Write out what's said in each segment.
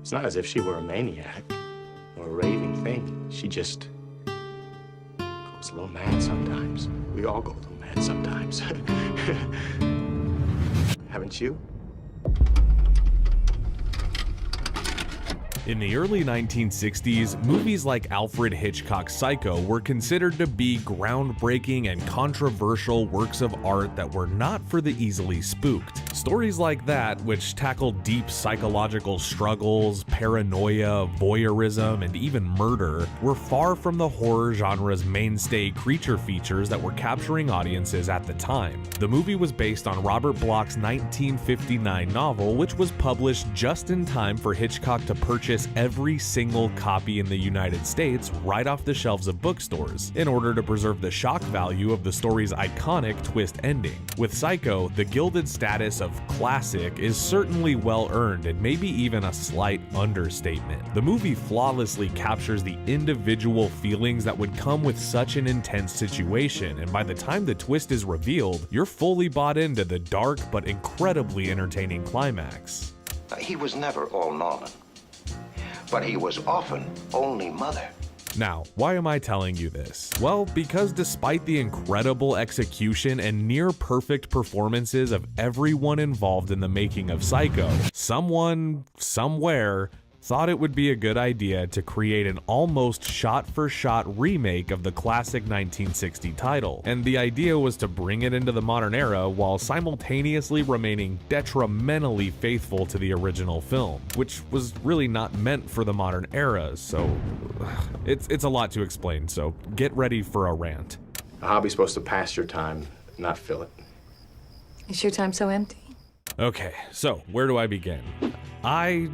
It's not as if she were a maniac or a raving thing. She just goes a little mad sometimes. We all go a little mad sometimes. Haven't you? In the early 1960s, movies like Alfred Hitchcock's Psycho were considered to be groundbreaking and controversial works of art that were not for the easily spooked. Stories like that, which tackled deep psychological struggles, paranoia, voyeurism, and even murder, were far from the horror genre's mainstay creature features that were capturing audiences at the time. The movie was based on Robert Bloch's 1959 novel, which was published just in time for Hitchcock to purchase every single copy in the United States right off the shelves of bookstores, in order to preserve the shock value of the story's iconic twist ending. With Psycho, the gilded status of classic is certainly well earned and maybe even a slight understatement. The movie flawlessly captures the individual feelings that would come with such an intense situation, and by the time the twist is revealed, you're fully bought into the dark but incredibly entertaining climax. He was never all Norman, but he was often only Mother. Now, why am I telling you this? Well, because despite the incredible execution and near perfect performances of everyone involved in the making of Psycho, someone, somewhere, thought it would be a good idea to create an almost shot-for-shot remake of the classic 1960 title. And the idea was to bring it into the modern era while simultaneously remaining detrimentally faithful to the original film, which was really not meant for the modern era, so it's a lot to explain, so get ready for a rant. A hobby's supposed to pass your time, not fill it. Is your time so empty? Okay, so where do I begin? I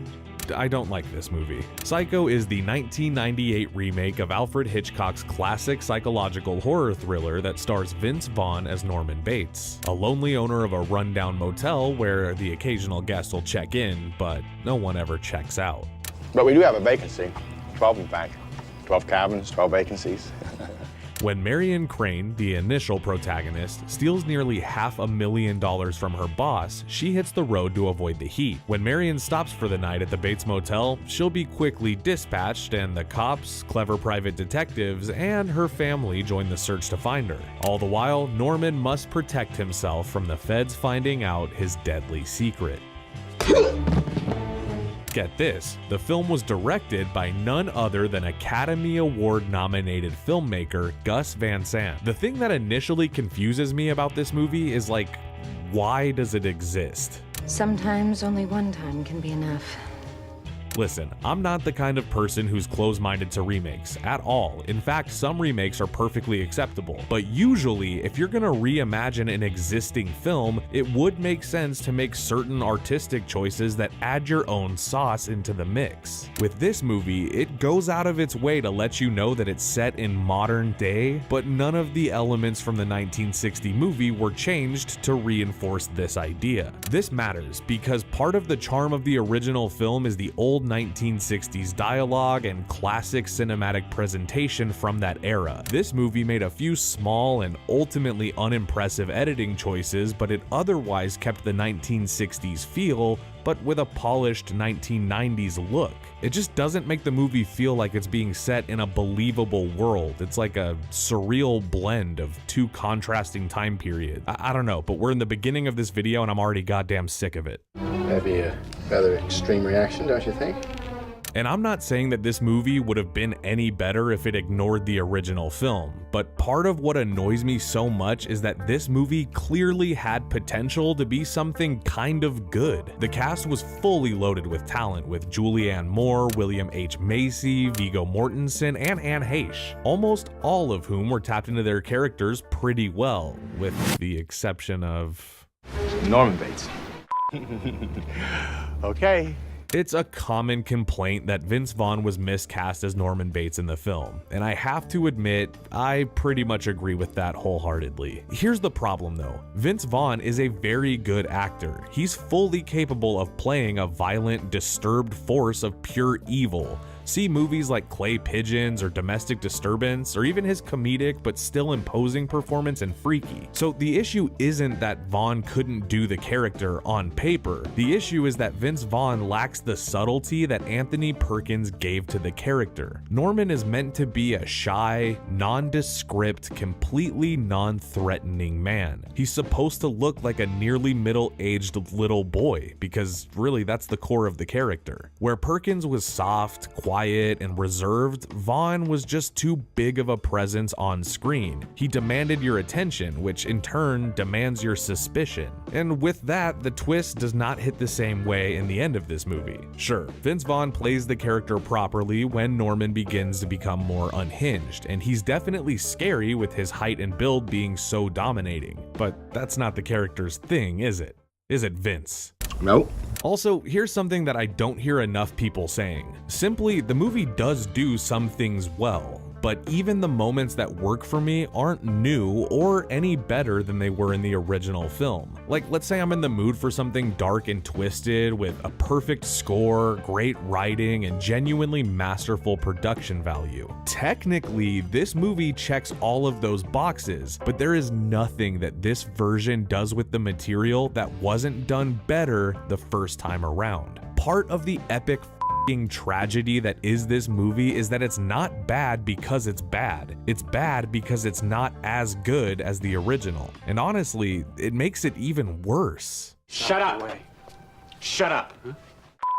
don't like this movie. Psycho is the 1998 remake of Alfred Hitchcock's classic psychological horror thriller that stars Vince Vaughn as Norman Bates, a lonely owner of a rundown motel where the occasional guest will check in, but no one ever checks out. But we do have a vacancy. 12 in fact. 12 cabins, 12 vacancies. When Marion Crane, the initial protagonist, steals nearly $500,000 from her boss, she hits the road to avoid the heat. When Marion stops for the night at the Bates Motel, she'll be quickly dispatched, and the cops, clever private detectives, and her family join the search to find her. All the while, Norman must protect himself from the feds finding out his deadly secret. Get this, the film was directed by none other than Academy Award nominated filmmaker Gus Van Sant. The thing that initially confuses me about this movie is like, why does it exist? Sometimes only one time can be enough. Listen, I'm not the kind of person who's closed-minded to remakes, at all. In fact, some remakes are perfectly acceptable. But usually, if you're gonna reimagine an existing film, it would make sense to make certain artistic choices that add your own sauce into the mix. With this movie, it goes out of its way to let you know that it's set in modern day, but none of the elements from the 1960 movie were changed to reinforce this idea. This matters because part of the charm of the original film is the old 1960s dialogue and classic cinematic presentation from that era. This movie made a few small and ultimately unimpressive editing choices, but it otherwise kept the 1960s feel, but with a polished 1990s look. It just doesn't make the movie feel like it's being set in a believable world. It's like a surreal blend of two contrasting time periods. I don't know, but we're in the beginning of this video and I'm already goddamn sick of it. That'd be a rather extreme reaction, don't you think? And I'm not saying that this movie would have been any better if it ignored the original film, but part of what annoys me so much is that this movie clearly had potential to be something kind of good. The cast was fully loaded with talent, with Julianne Moore, William H. Macy, Viggo Mortensen, and Anne Heche, almost all of whom were tapped into their characters pretty well, with the exception of Norman Bates. Okay. It's a common complaint that Vince Vaughn was miscast as Norman Bates in the film, and I have to admit, I pretty much agree with that wholeheartedly. Here's the problem though, Vince Vaughn is a very good actor. He's fully capable of playing a violent, disturbed force of pure evil, See movies like Clay Pigeons or Domestic Disturbance, or even his comedic but still imposing performance in Freaky. So the issue isn't that Vaughn couldn't do the character on paper. The issue is that Vince Vaughn lacks the subtlety that Anthony Perkins gave to the character. Norman is meant to be a shy, nondescript, completely non-threatening man. He's supposed to look like a nearly middle-aged little boy, because really that's the core of the character. Where Perkins was soft, quiet, and reserved, Vaughn was just too big of a presence on screen. He demanded your attention, which in turn demands your suspicion. And with that, the twist does not hit the same way in the end of this movie. Sure, Vince Vaughn plays the character properly when Norman begins to become more unhinged, and he's definitely scary with his height and build being so dominating. But that's not the character's thing, is it? Is it, Vince? Nope. Also, here's something that I don't hear enough people saying. Simply, the movie does do some things well, but even the moments that work for me aren't new or any better than they were in the original film. Like, let's say I'm in the mood for something dark and twisted with a perfect score, great writing, and genuinely masterful production value. Technically, this movie checks all of those boxes, but there is nothing that this version does with the material that wasn't done better the first time around. Part of the epic tragedy that is this movie is that it's not bad because it's bad. It's bad because it's not as good as the original. And honestly, it makes it even worse. Shut up. Shut up.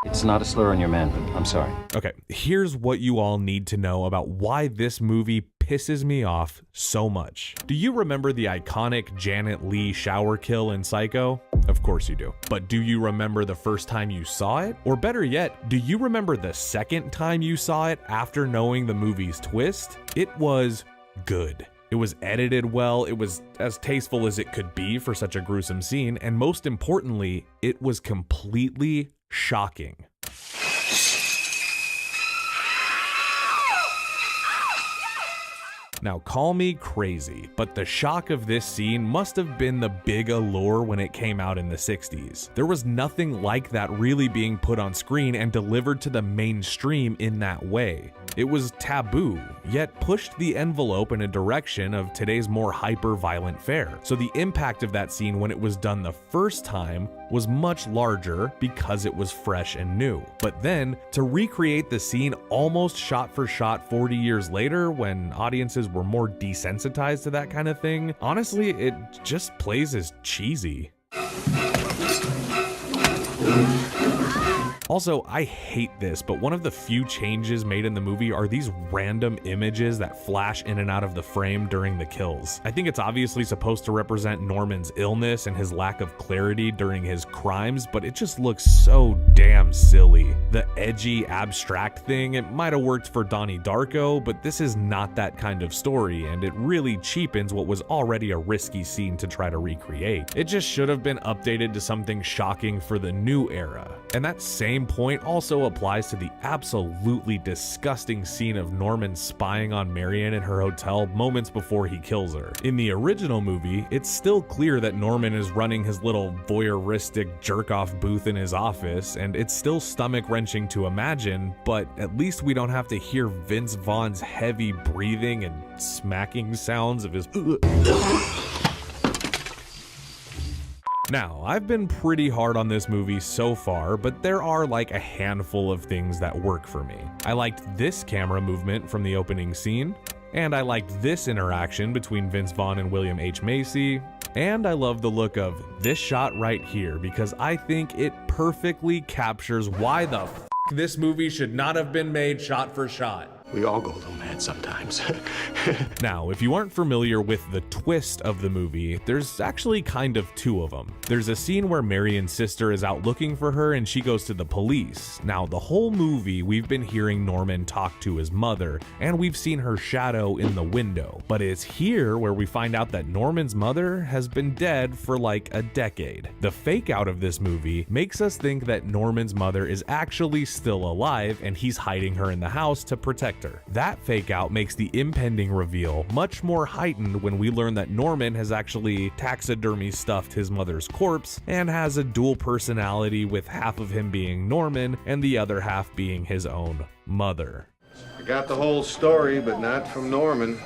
It's not a slur on your manhood. I'm sorry. Okay, here's what you all need to know about why this movie pisses me off so much. Do you remember the iconic Janet Leigh shower kill in Psycho? Of course you do. But do you remember the first time you saw it? Or better yet, do you remember the second time you saw it after knowing the movie's twist? It was good. It was edited well, it was as tasteful as it could be for such a gruesome scene, and most importantly, it was completely shocking. Now, call me crazy, but the shock of this scene must have been the big allure when it came out in the 60s. There was nothing like that really being put on screen and delivered to the mainstream in that way. It was taboo, yet pushed the envelope in a direction of today's more hyper-violent fare. So the impact of that scene when it was done the first time was much larger because it was fresh and new. But then, to recreate the scene almost shot for shot 40 years later, when audiences were more desensitized to that kind of thing, honestly, it just plays as cheesy. Also, I hate this, but one of the few changes made in the movie are these random images that flash in and out of the frame during the kills. I think it's obviously supposed to represent Norman's illness and his lack of clarity during his crimes, but it just looks so damn silly. The edgy, abstract thing, it might have worked for Donnie Darko, but this is not that kind of story, and it really cheapens what was already a risky scene to try to recreate. It just should have been updated to something shocking for the new era. And that same point also applies to the absolutely disgusting scene of Norman spying on Marion in her hotel moments before he kills her. In the original movie, it's still clear that Norman is running his little voyeuristic jerk-off booth in his office, and it's still stomach-wrenching to imagine, but at least we don't have to hear Vince Vaughn's heavy breathing and smacking sounds of his Now, I've been pretty hard on this movie so far, but there are like a handful of things that work for me. I liked this camera movement from the opening scene, and I liked this interaction between Vince Vaughn and William H. Macy, and I love the look of this shot right here because I think it perfectly captures why the f*** this movie should not have been made shot for shot. We all go a little mad sometimes. Now, if you aren't familiar with the twist of the movie, there's actually kind of two of them. There's a scene where Marion's sister is out looking for her and she goes to the police. Now, the whole movie, we've been hearing Norman talk to his mother, and we've seen her shadow in the window. But it's here where we find out that Norman's mother has been dead for like a decade. The fake out of this movie makes us think that Norman's mother is actually still alive and he's hiding her in the house to protect actor. That fake out makes the impending reveal much more heightened when we learn that Norman has actually taxidermy stuffed his mother's corpse and has a dual personality, with half of him being Norman and the other half being his own mother. I got the whole story, but not from Norman.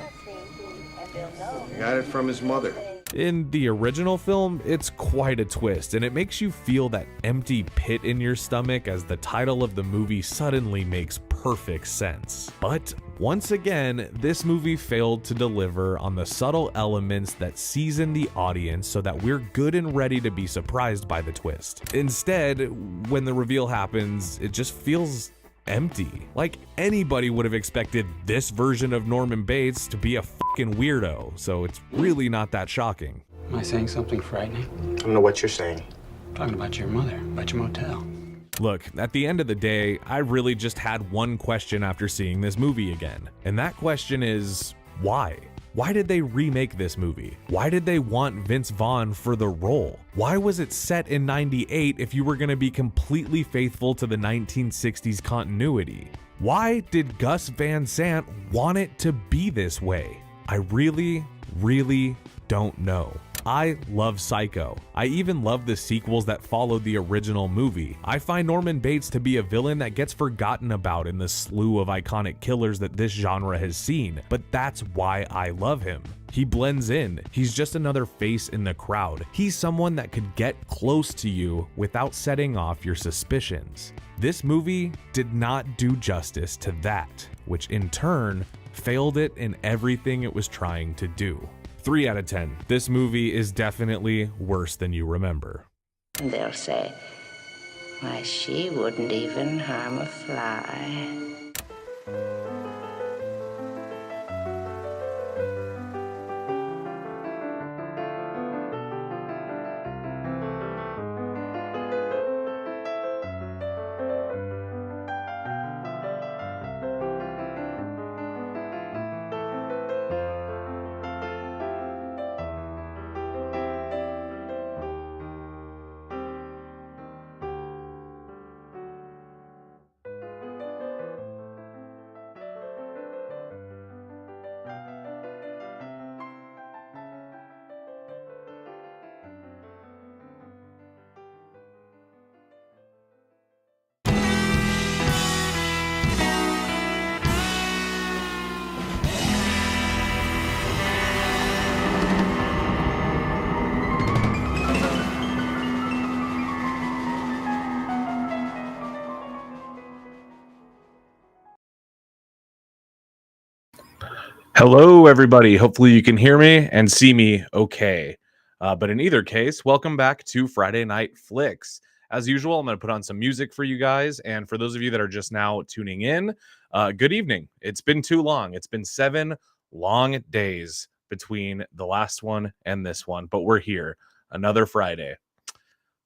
I got it from his mother. In the original film, it's quite a twist, and it makes you feel that empty pit in your stomach as the title of the movie suddenly makes perfect sense. But once again, this movie failed to deliver on the subtle elements that season the audience so that we're good and ready to be surprised by the twist. Instead, when the reveal happens, it just feels empty. Like anybody would have expected this version of Norman Bates to be a fucking weirdo, so it's really not that shocking. Am I saying something frightening? I don't know what you're saying. I'm talking about your mother, about your motel. Look, at the end of the day, I really just had one question after seeing this movie again, and that question is, why? Why did they remake this movie? Why did they want Vince Vaughn for the role? Why was it set in '98 if you were going to be completely faithful to the 1960s continuity? Why did Gus Van Sant want it to be this way? I really don't know. I love Psycho. I even love the sequels that followed the original movie. I find Norman Bates to be a villain that gets forgotten about in the slew of iconic killers that this genre has seen, but that's why I love him. He blends in. He's just another face in the crowd. He's someone that could get close to you without setting off your suspicions. This movie did not do justice to that, which in turn failed it in everything it was trying to do. 3 out of 10. This movie is definitely worse than you remember. And they'll say, why, she wouldn't even harm a fly. Hello, everybody. Hopefully you can hear me and see me okay. But in either case, welcome back to Friday Night Flicks. As usual, I'm going to put on some music for you guys. And for those of you that are just now tuning in, good evening. It's been too long. It's been 7 long days between the last one and this one. But we're here. Another Friday.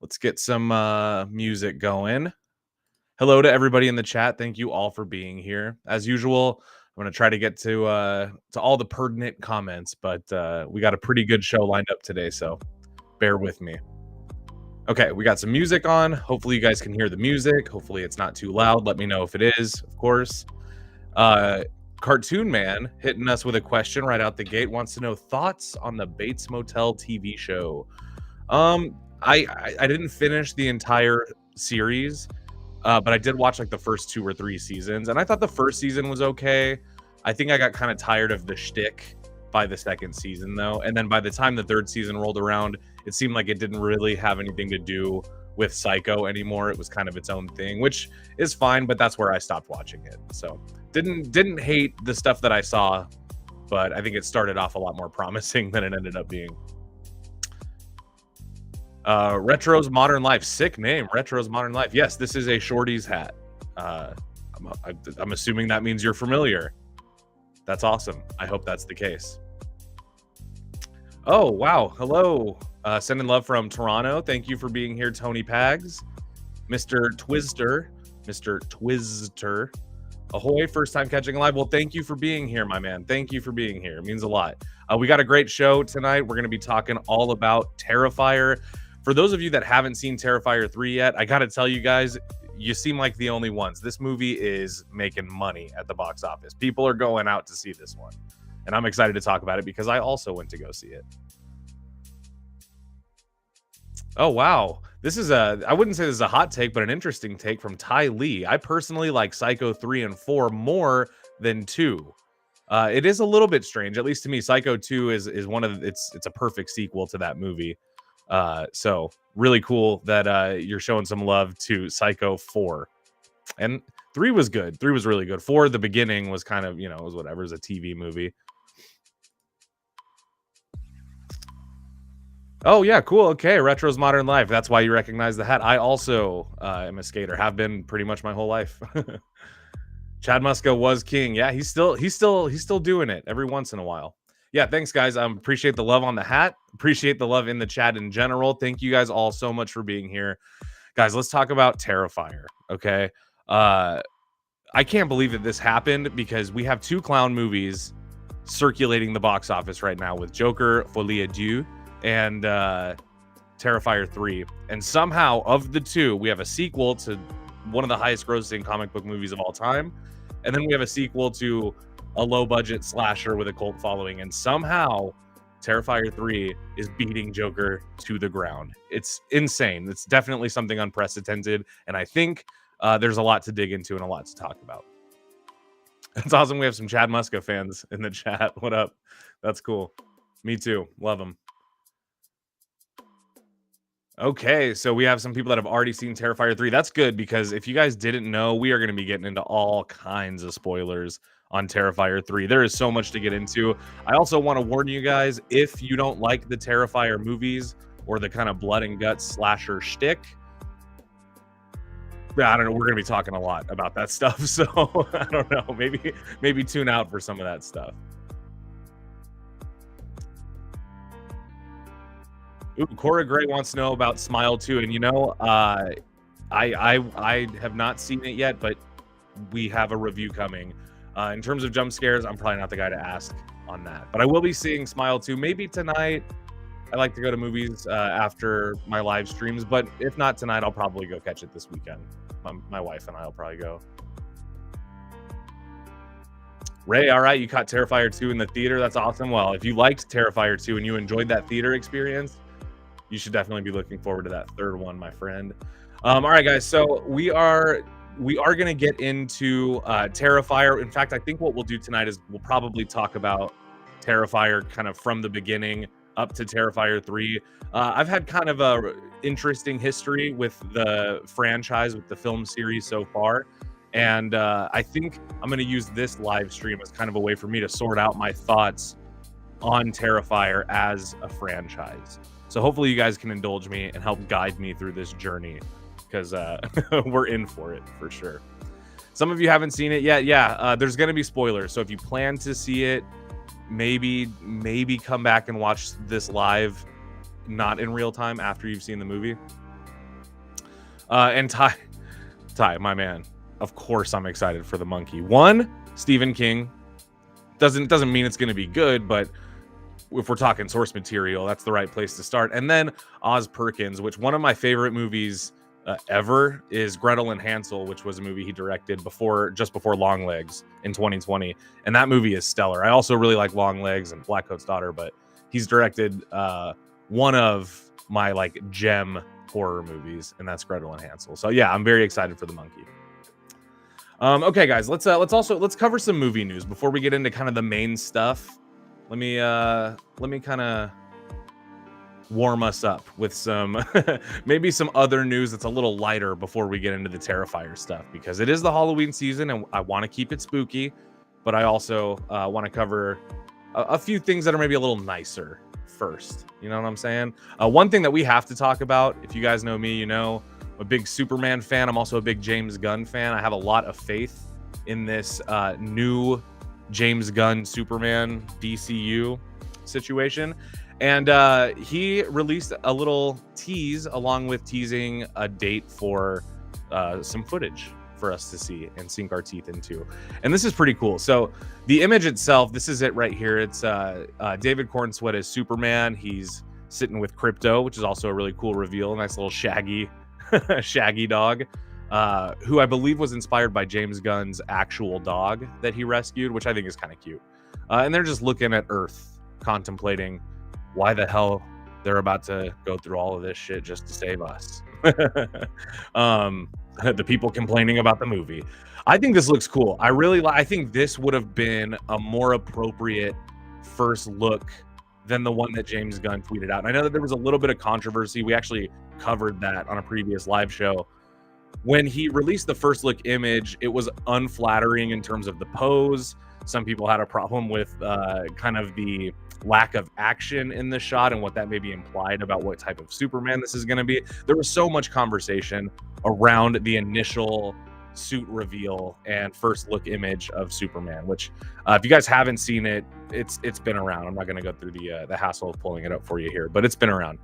Let's get some music going. Hello to everybody in the chat. Thank you all for being here. As usual, I'm going to try to get to all the pertinent comments, but we got a pretty good show lined up today, so bear with me. Okay, we got some music on. Hopefully you guys can hear the music. Hopefully it's not too loud. Let me know if it is, of course. Cartoon Man hitting us with a question right out the gate. Wants to know thoughts on the Bates Motel TV show. I didn't finish the entire series. But I did watch like the first 2 or 3 seasons, and I thought the first season was okay. I think I got kind of tired of the shtick by the second season, though. And then by the time the 3rd season rolled around, it seemed like it didn't really have anything to do with Psycho anymore. It was kind of its own thing, which is fine, but that's where I stopped watching it. So didn't hate the stuff that I saw, but I think it started off a lot more promising than it ended up being. Retro's Modern Life, sick name. Retro's Modern Life. Yes, this is a Shorty's hat. I'm assuming that means you're familiar. That's awesome. I hope that's the case. Oh, wow. Hello. Sending love from Toronto. Thank you for being here, Tony Pags. Mr. Twister. Ahoy, first time catching live. Well, thank you for being here, my man. Thank you for being here. It means a lot. We got a great show tonight. We're going to be talking all about Terrifier. For those of you that haven't seen Terrifier 3 yet, I got to tell you guys, you seem like the only ones. This movie is making money at the box office. People are going out to see this one. And I'm excited to talk about it because I also went to go see it. Oh, wow. This is I wouldn't say this is a hot take, but an interesting take from Ty Lee. I personally like Psycho 3 and 4 more than 2. It is a little bit strange, at least to me. Psycho 2 is one of it's a perfect sequel to that movie. So really cool that you're showing some love to Psycho 4. And 3 was good. 3 was really good. 4, the beginning was kind of, you know, it was whatever, it was a TV movie. Oh, yeah, cool. Okay, Retro's Modern Life. That's why you recognize the hat. I also am a skater, have been pretty much my whole life. Chad Muska was king. Yeah, he's still doing it every once in a while. Yeah, thanks, guys. Appreciate the love on the hat. Appreciate the love in the chat in general. Thank you guys all so much for being here. Guys, let's talk about Terrifier, okay? I can't believe that this happened because we have 2 clown movies circulating the box office right now with Joker, Folie à Deux, and Terrifier 3. And somehow, of the 2, we have a sequel to one of the highest grossing comic book movies of all time. And then we have a sequel to a low-budget slasher with a cult following. And somehow, Terrifier 3 is beating Joker to the ground. It's insane. It's definitely something unprecedented. And I think there's a lot to dig into and a lot to talk about. It's awesome. We have some Chad Muska fans in the chat. What up? That's cool. Me too. Love them. Okay, so we have some people that have already seen Terrifier 3. That's good because if you guys didn't know, we are going to be getting into all kinds of spoilers on Terrifier 3. There is so much to get into. I also want to warn you guys, if you don't like the Terrifier movies or the kind of blood and guts slasher shtick, I don't know, we're going to be talking a lot about that stuff. So I don't know, maybe tune out for some of that stuff. Ooh, Cora Gray wants to know about Smile 2, and you know, I have not seen it yet, but we have a review coming. In terms of jump scares, I'm probably not the guy to ask on that, but I will be seeing Smile 2 maybe tonight. I like to go to movies after my live streams, but if not tonight, I'll probably go catch it this weekend. My wife and I will probably go. Ray, all right, you caught Terrifier 2 in the theater. That's awesome. Well, if you liked Terrifier 2 and you enjoyed that theater experience, you should definitely be looking forward to that third one, my friend. All right, guys. So we are going to get into Terrifier. In fact, I think what we'll do tonight is we'll probably talk about Terrifier kind of from the beginning up to Terrifier 3. I've had kind of a interesting history with the franchise, with the film series so far. And I think I'm going to use this live stream as kind of a way for me to sort out my thoughts on Terrifier as a franchise. So hopefully you guys can indulge me and help guide me through this journey because we're in for it for sure. Some of you haven't seen it yet. Yeah, there's going to be spoilers. So if you plan to see it, maybe come back and watch this live, not in real time after you've seen the movie. And Ty, my man, of course I'm excited for The Monkey. One, Stephen King. Doesn't mean it's going to be good, but if we're talking source material, that's the right place to start. And then Oz Perkins, which one of my favorite movies ever is Gretel and Hansel, which was a movie he directed just before Longlegs in 2020. And that movie is stellar. I also really like Longlegs and Blackcoat's Daughter, but he's directed one of my like gem horror movies, and that's Gretel and Hansel. So yeah, I'm very excited for The Monkey. Okay, guys, let's cover some movie news before we get into kind of the main stuff. Let me kind of warm us up with some maybe some other news that's a little lighter before we get into the Terrifier stuff, because it is the Halloween season and I want to keep it spooky, but I also want to cover a few things that are maybe a little nicer first. You know what I'm saying? One thing that we have to talk about, if you guys know me, you know, I'm a big Superman fan. I'm also a big James Gunn fan. I have a lot of faith in this new James Gunn Superman DCU situation. And he released a little tease along with teasing a date for some footage for us to see and sink our teeth into. And this is pretty cool. So the image itself, this is it right here. It's David Cornsweet as Superman. He's sitting with Crypto, which is also a really cool reveal. A nice little shaggy dog. who I believe was inspired by James Gunn's actual dog that he rescued, which I think is kind of cute. And they're just looking at Earth, contemplating why the hell they're about to go through all of this shit just to save us. The people complaining about the movie. I think this looks cool. I think this would have been a more appropriate first look than the one that James Gunn tweeted out. And I know that there was a little bit of controversy. We actually covered that on a previous live show. When he released the first look image, it was unflattering in terms of the pose. Some people had a problem with kind of the lack of action in the shot and what that maybe implied about what type of Superman this is going to be. There was so much conversation around the initial suit reveal and first look image of Superman, which if you guys haven't seen it, it's been around. I'm not going to go through the hassle of pulling it up for you here, but it's been around.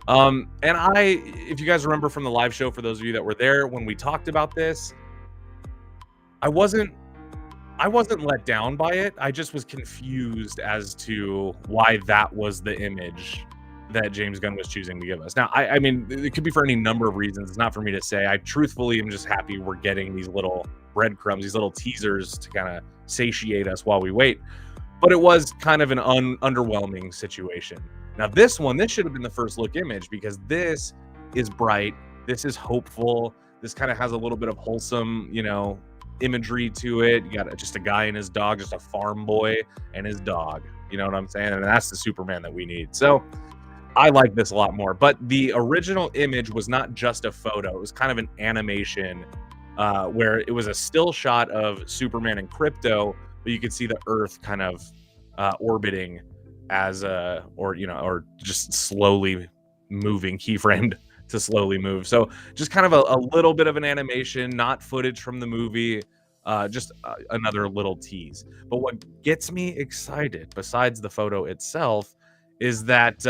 And if you guys remember from the live show, for those of you that were there when we talked about this, I wasn't let down by it. I just was confused as to why that was the image that James Gunn was choosing to give us. Now, I mean, it could be for any number of reasons. It's not for me to say. I truthfully am just happy we're getting these little breadcrumbs, these little teasers to kind of satiate us while we wait. But it was kind of an underwhelming situation. Now, this should have been the first look image because this is bright. This is hopeful. This kind of has a little bit of wholesome, imagery to it. You got just a guy and his dog, just a farm boy and his dog. You know what I'm saying? And that's the Superman that we need. So I like this a lot more. But the original image was not just a photo. It was kind of an animation where it was a still shot of Superman and Krypto, but you could see the Earth kind of orbiting as or just slowly moving, keyframed to slowly move. So just kind of a little bit of an animation, not footage from the movie, just another little tease. But what gets me excited, besides the photo itself, is that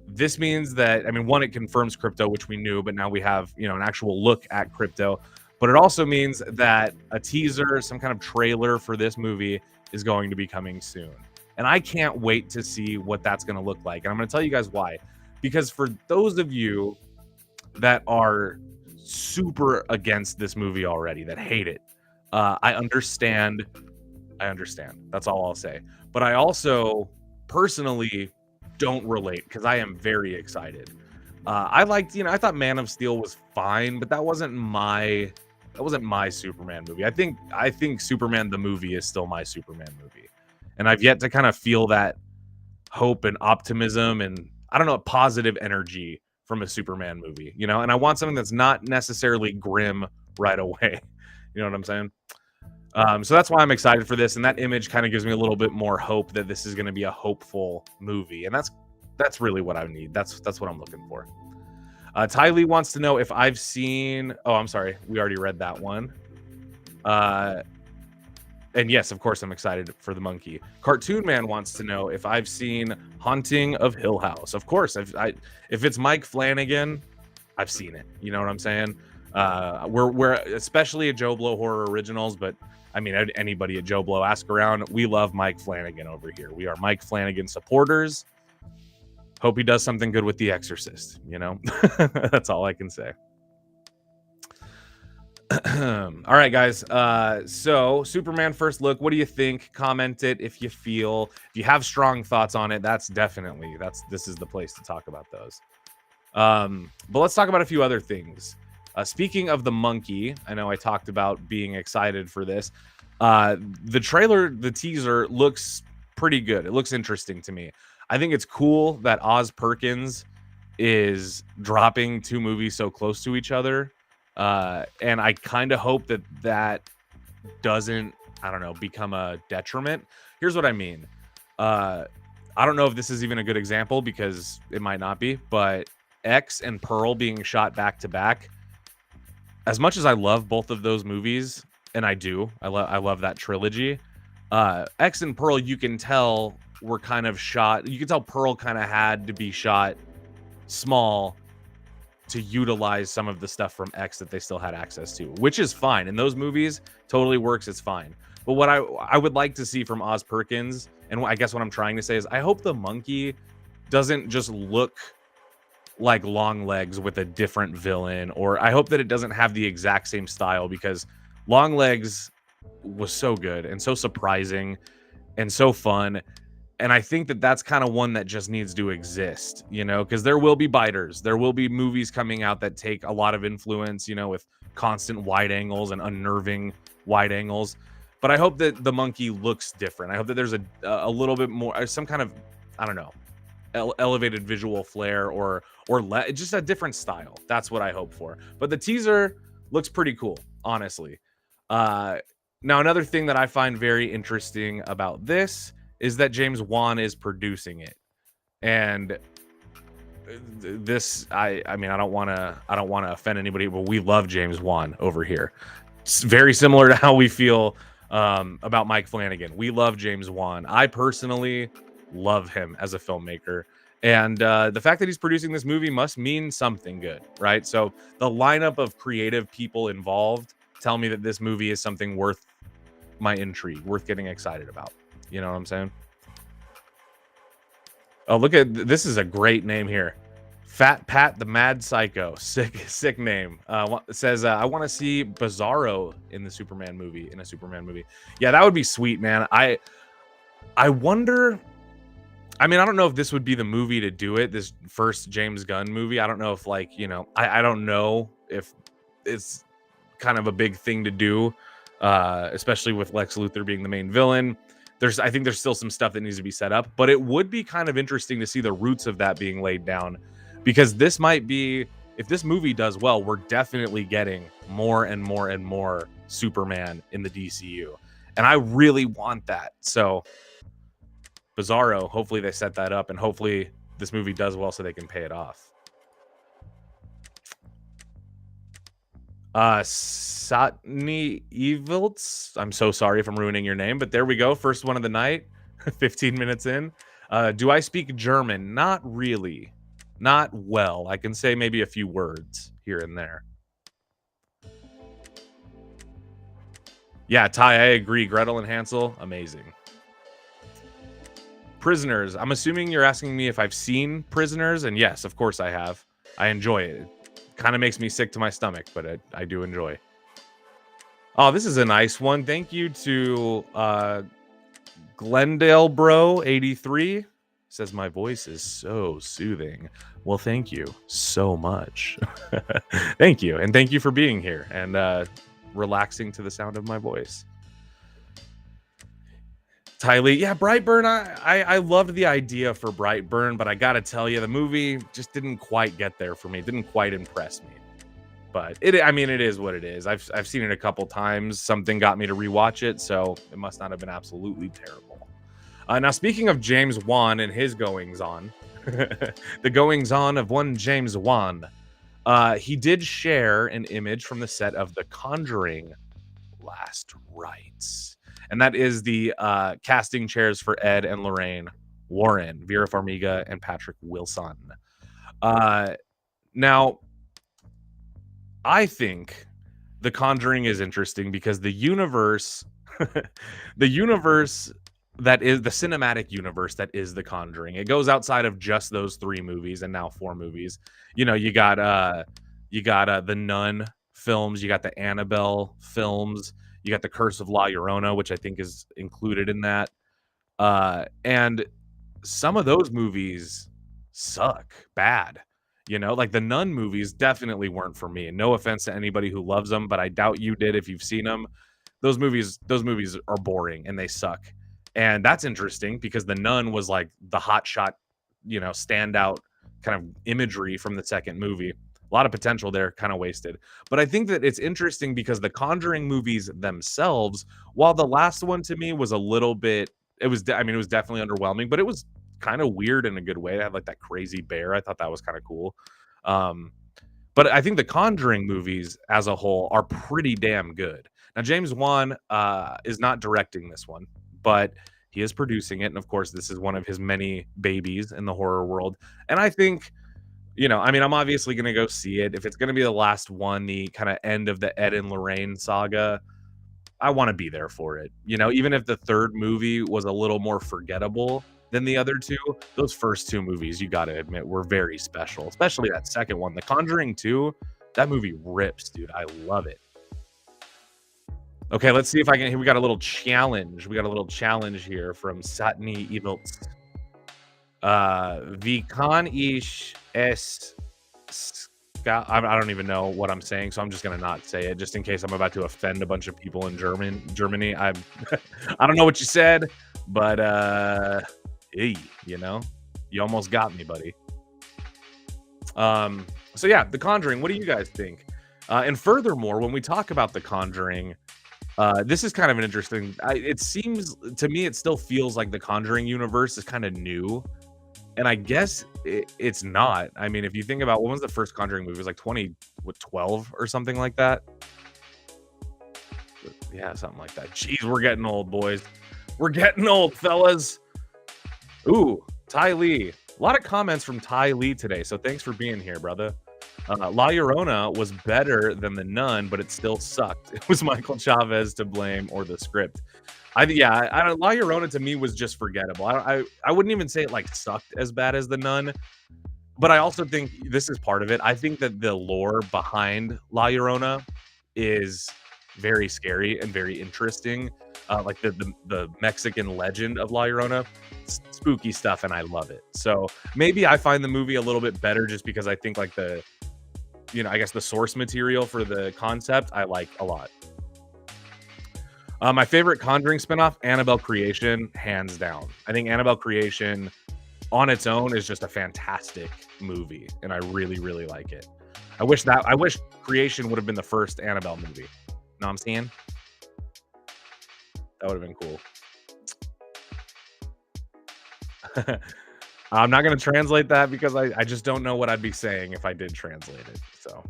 this means that, I mean, one, it confirms Krypto, which we knew, but now we have, an actual look at Krypto. But it also means that a teaser, some kind of trailer for this movie is going to be coming soon. And I can't wait to see what that's going to look like. And I'm going to tell you guys why. Because for those of you that are super against this movie already, that hate it, I understand. That's all I'll say. But I also personally don't relate because I am very excited. I thought Man of Steel was fine, but that wasn't my Superman movie. I think Superman the movie is still my Superman movie. And I've yet to kind of feel that hope and optimism and, I don't know, positive energy from a Superman movie, and I want something that's not necessarily grim right away. You know what I'm saying? So that's why I'm excited for this. And that image kind of gives me a little bit more hope that this is going to be a hopeful movie. And that's really what I need. That's what I'm looking for. Ty Lee wants to know if I've seen, I'm sorry. We already read that one. And yes, of course, I'm excited for the monkey. Cartoon Man wants to know if I've seen Haunting of Hill House. Of course, if it's Mike Flanagan, I've seen it. You know what I'm saying? We're especially at Joe Blow Horror Originals, but I mean anybody at Joe Blow, ask around. We love Mike Flanagan over here. We are Mike Flanagan supporters. Hope he does something good with The Exorcist. That's all I can say. All right, guys. So Superman first look. What do you think? Comment it if you have strong thoughts on it. This is the place to talk about those. But let's talk about a few other things. Speaking of the monkey, I know I talked about being excited for this. The trailer, the teaser looks pretty good. It looks interesting to me. I think it's cool that Oz Perkins is dropping two movies so close to each other. And I kind of hope that doesn't, become a detriment. Here's what I mean. I don't know if this is even a good example because it might not be, but X and Pearl being shot back to back. As much as I love both of those movies, and I love that trilogy, X and Pearl, you can tell were kind of shot. You can tell Pearl kind of had to be shot small to utilize some of the stuff from X that they still had access to, which is fine. In those movies, totally works. It's fine. But what I would like to see from Oz Perkins, and I guess what I'm trying to say is I hope the monkey doesn't just look like Longlegs with a different villain, or I hope that it doesn't have the exact same style, because Longlegs was so good and so surprising and so fun. And I think that that's kind of one that just needs to exist, you know, because there will be biters. There will be movies coming out that take a lot of influence, you know, with constant wide angles and unnerving wide angles. But I hope that the monkey looks different. I hope that there's a little bit more, some kind of, I don't know, elevated visual flair, or just a different style. That's what I hope for. But the teaser looks pretty cool, honestly. Now, another thing that I find very interesting about this is that James Wan is producing it. And this, I mean, I don't want to offend anybody, but we love James Wan over here. It's very similar to how we feel about Mike Flanagan. We love James Wan. I personally love him as a filmmaker. And the fact that he's producing this movie must mean something good, right? So the lineup of creative people involved tell me that this movie is something worth my intrigue, worth getting excited about. You know what I'm saying? Oh, look at this. Is a great name here. Fat Pat the Mad Psycho. Sick name. Says, I want to see Bizarro in the Superman movie, in a Superman movie. Yeah, that would be sweet, man. I wonder. I mean, I don't know if this would be the movie to do it, this first James Gunn movie. I don't know if, like, you know, I don't know if it's kind of a big thing to do, especially with Lex Luthor being the main villain. I think there's still some stuff that needs to be set up, but it would be kind of interesting to see the roots of that being laid down, because this might be, if this movie does well, we're definitely getting more and more and more Superman in the DCU. And I really want that. So Bizarro, hopefully they set that up, and hopefully this movie does well so they can pay it off. Satni Evilts, I'm so sorry if I'm ruining your name, but there we go. First one of the night, 15 minutes in. Do I speak German? Not really. Not well. I can say maybe a few words here and there. Yeah, Ty, I agree. Gretel and Hansel, amazing. Prisoners. I'm assuming you're asking me if I've seen Prisoners, and yes, of course I have. I enjoy it. Kind of makes me sick to my stomach, but I do enjoy. Oh, this is a nice one. Thank you to Glendale Bro 83. Says my voice is so soothing. Well, thank you so much. Thank you, and thank you for being here and relaxing to the sound of my voice. Tylee, yeah, Brightburn. I loved the idea for Brightburn, but I gotta tell you, the movie just didn't quite get there for me. It didn't quite impress me. But I mean, it is what it is. I've seen it a couple times. Something got me to rewatch it, so it must not have been absolutely terrible. Now, speaking of James Wan and his goings on, the goings on of one James Wan, he did share an image from the set of The Conjuring: Last Rites. And that is the casting chairs for Ed and Lorraine Warren, Vera Farmiga, and Patrick Wilson. Now, I think The Conjuring is interesting because the universe, the universe that is the cinematic universe that is The Conjuring, it goes outside of just those 3 movies and now 4 movies. You know, you got the Nun films, you got the Annabelle films. You got the Curse of La Llorona, which I think is included in that. And some of those movies suck bad. You know, like the Nun movies definitely weren't for me. And no offense to anybody who loves them, but I doubt you did if you've seen them. Those movies are boring and they suck. And that's interesting because the Nun was like the hotshot, you know, standout kind of imagery from the second movie. A lot of potential there, kind of wasted. But I think that it's interesting because the Conjuring movies themselves, while the last one to me was a little bit, it was definitely underwhelming, but it was kind of weird in a good way. It had like that crazy bear. I thought that was kind of cool. But I think the Conjuring movies as a whole are pretty damn good. Now, James Wan is not directing this one, but he is producing it. And of course, this is one of his many babies in the horror world. And I think, you know, I mean, I'm obviously going to go see it. If it's going to be the last one, the kind of end of the Ed and Lorraine saga, I want to be there for it. You know, even if the third movie was a little more forgettable, than the other two. Those first two movies, you got to admit, were very special, especially that second one. The Conjuring 2, that movie rips, dude. I love it. Okay, let's see if I can. We got a little challenge. We got a little challenge here from Satni Evilts. Vi kan ish es. I don't even know what I'm saying, so I'm just gonna not say it, just in case I'm about to offend a bunch of people in Germany. I don't know what you said, but hey, you know, you almost got me, buddy. So yeah, The Conjuring. What do you guys think? And furthermore, when we talk about The Conjuring, this is kind of an interesting. It seems to me, it still feels like the Conjuring universe is kind of new. And I guess it's not. I mean, if you think about when was the first Conjuring movie? It was like 2012 or something like that. Yeah, something like that. Jeez, we're getting old, boys. We're getting old, fellas. Ooh, Ty Lee. A lot of comments from Ty Lee today, so thanks for being here, brother. La Llorona was better than The Nun, but it still sucked. It was Michael Chavez to blame or the script. La Llorona to me was just forgettable. I wouldn't even say it like sucked as bad as The Nun, but I also think this is part of it. I think that the lore behind La Llorona is very scary and very interesting. Like the Mexican legend of La Llorona, spooky stuff, and I love it. So maybe I find the movie a little bit better just because I think like the source material for the concept I like a lot. My favorite Conjuring spinoff, Annabelle Creation, hands down. I think Annabelle Creation on its own is just a fantastic movie, and I really, really like it. I wish Creation would have been the first Annabelle movie. Know what I'm saying? That would have been cool. I'm not going to translate that because I just don't know what I'd be saying if I did translate it. So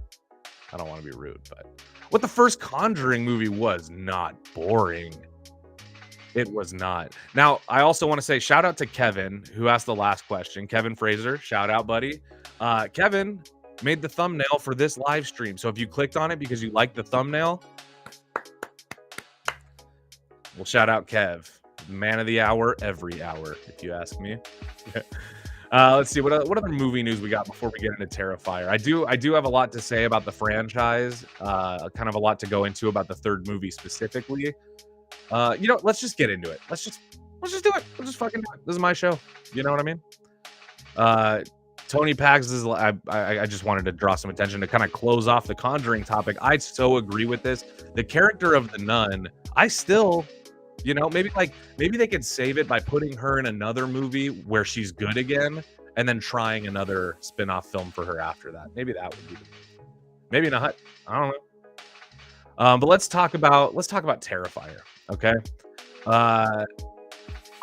I don't want to be rude, but what the first Conjuring movie was not boring. It was not. Now, I also want to say shout out to Kevin, who asked the last question. Kevin Fraser, shout out, buddy. Kevin made the thumbnail for this live stream. So if you clicked on it because you liked the thumbnail, well, shout out Kev. Man of the hour, every hour, if you ask me. Let's see what other movie news we got before we get into Terrifier. I do have a lot to say about the franchise, kind of a lot to go into about the third movie specifically. Let's just get into it. Let's just do it. Let's just fucking do it. This is my show. You know what I mean? Tony Pags is. I just wanted to draw some attention to kind of close off the Conjuring topic. I so agree with this. The character of the nun, I still. Maybe they could save it by putting her in another movie where she's good again, and then trying another spin-off film for her after that. Maybe that would be the movie. Maybe not. I don't know. But let's talk about Terrifier. Okay.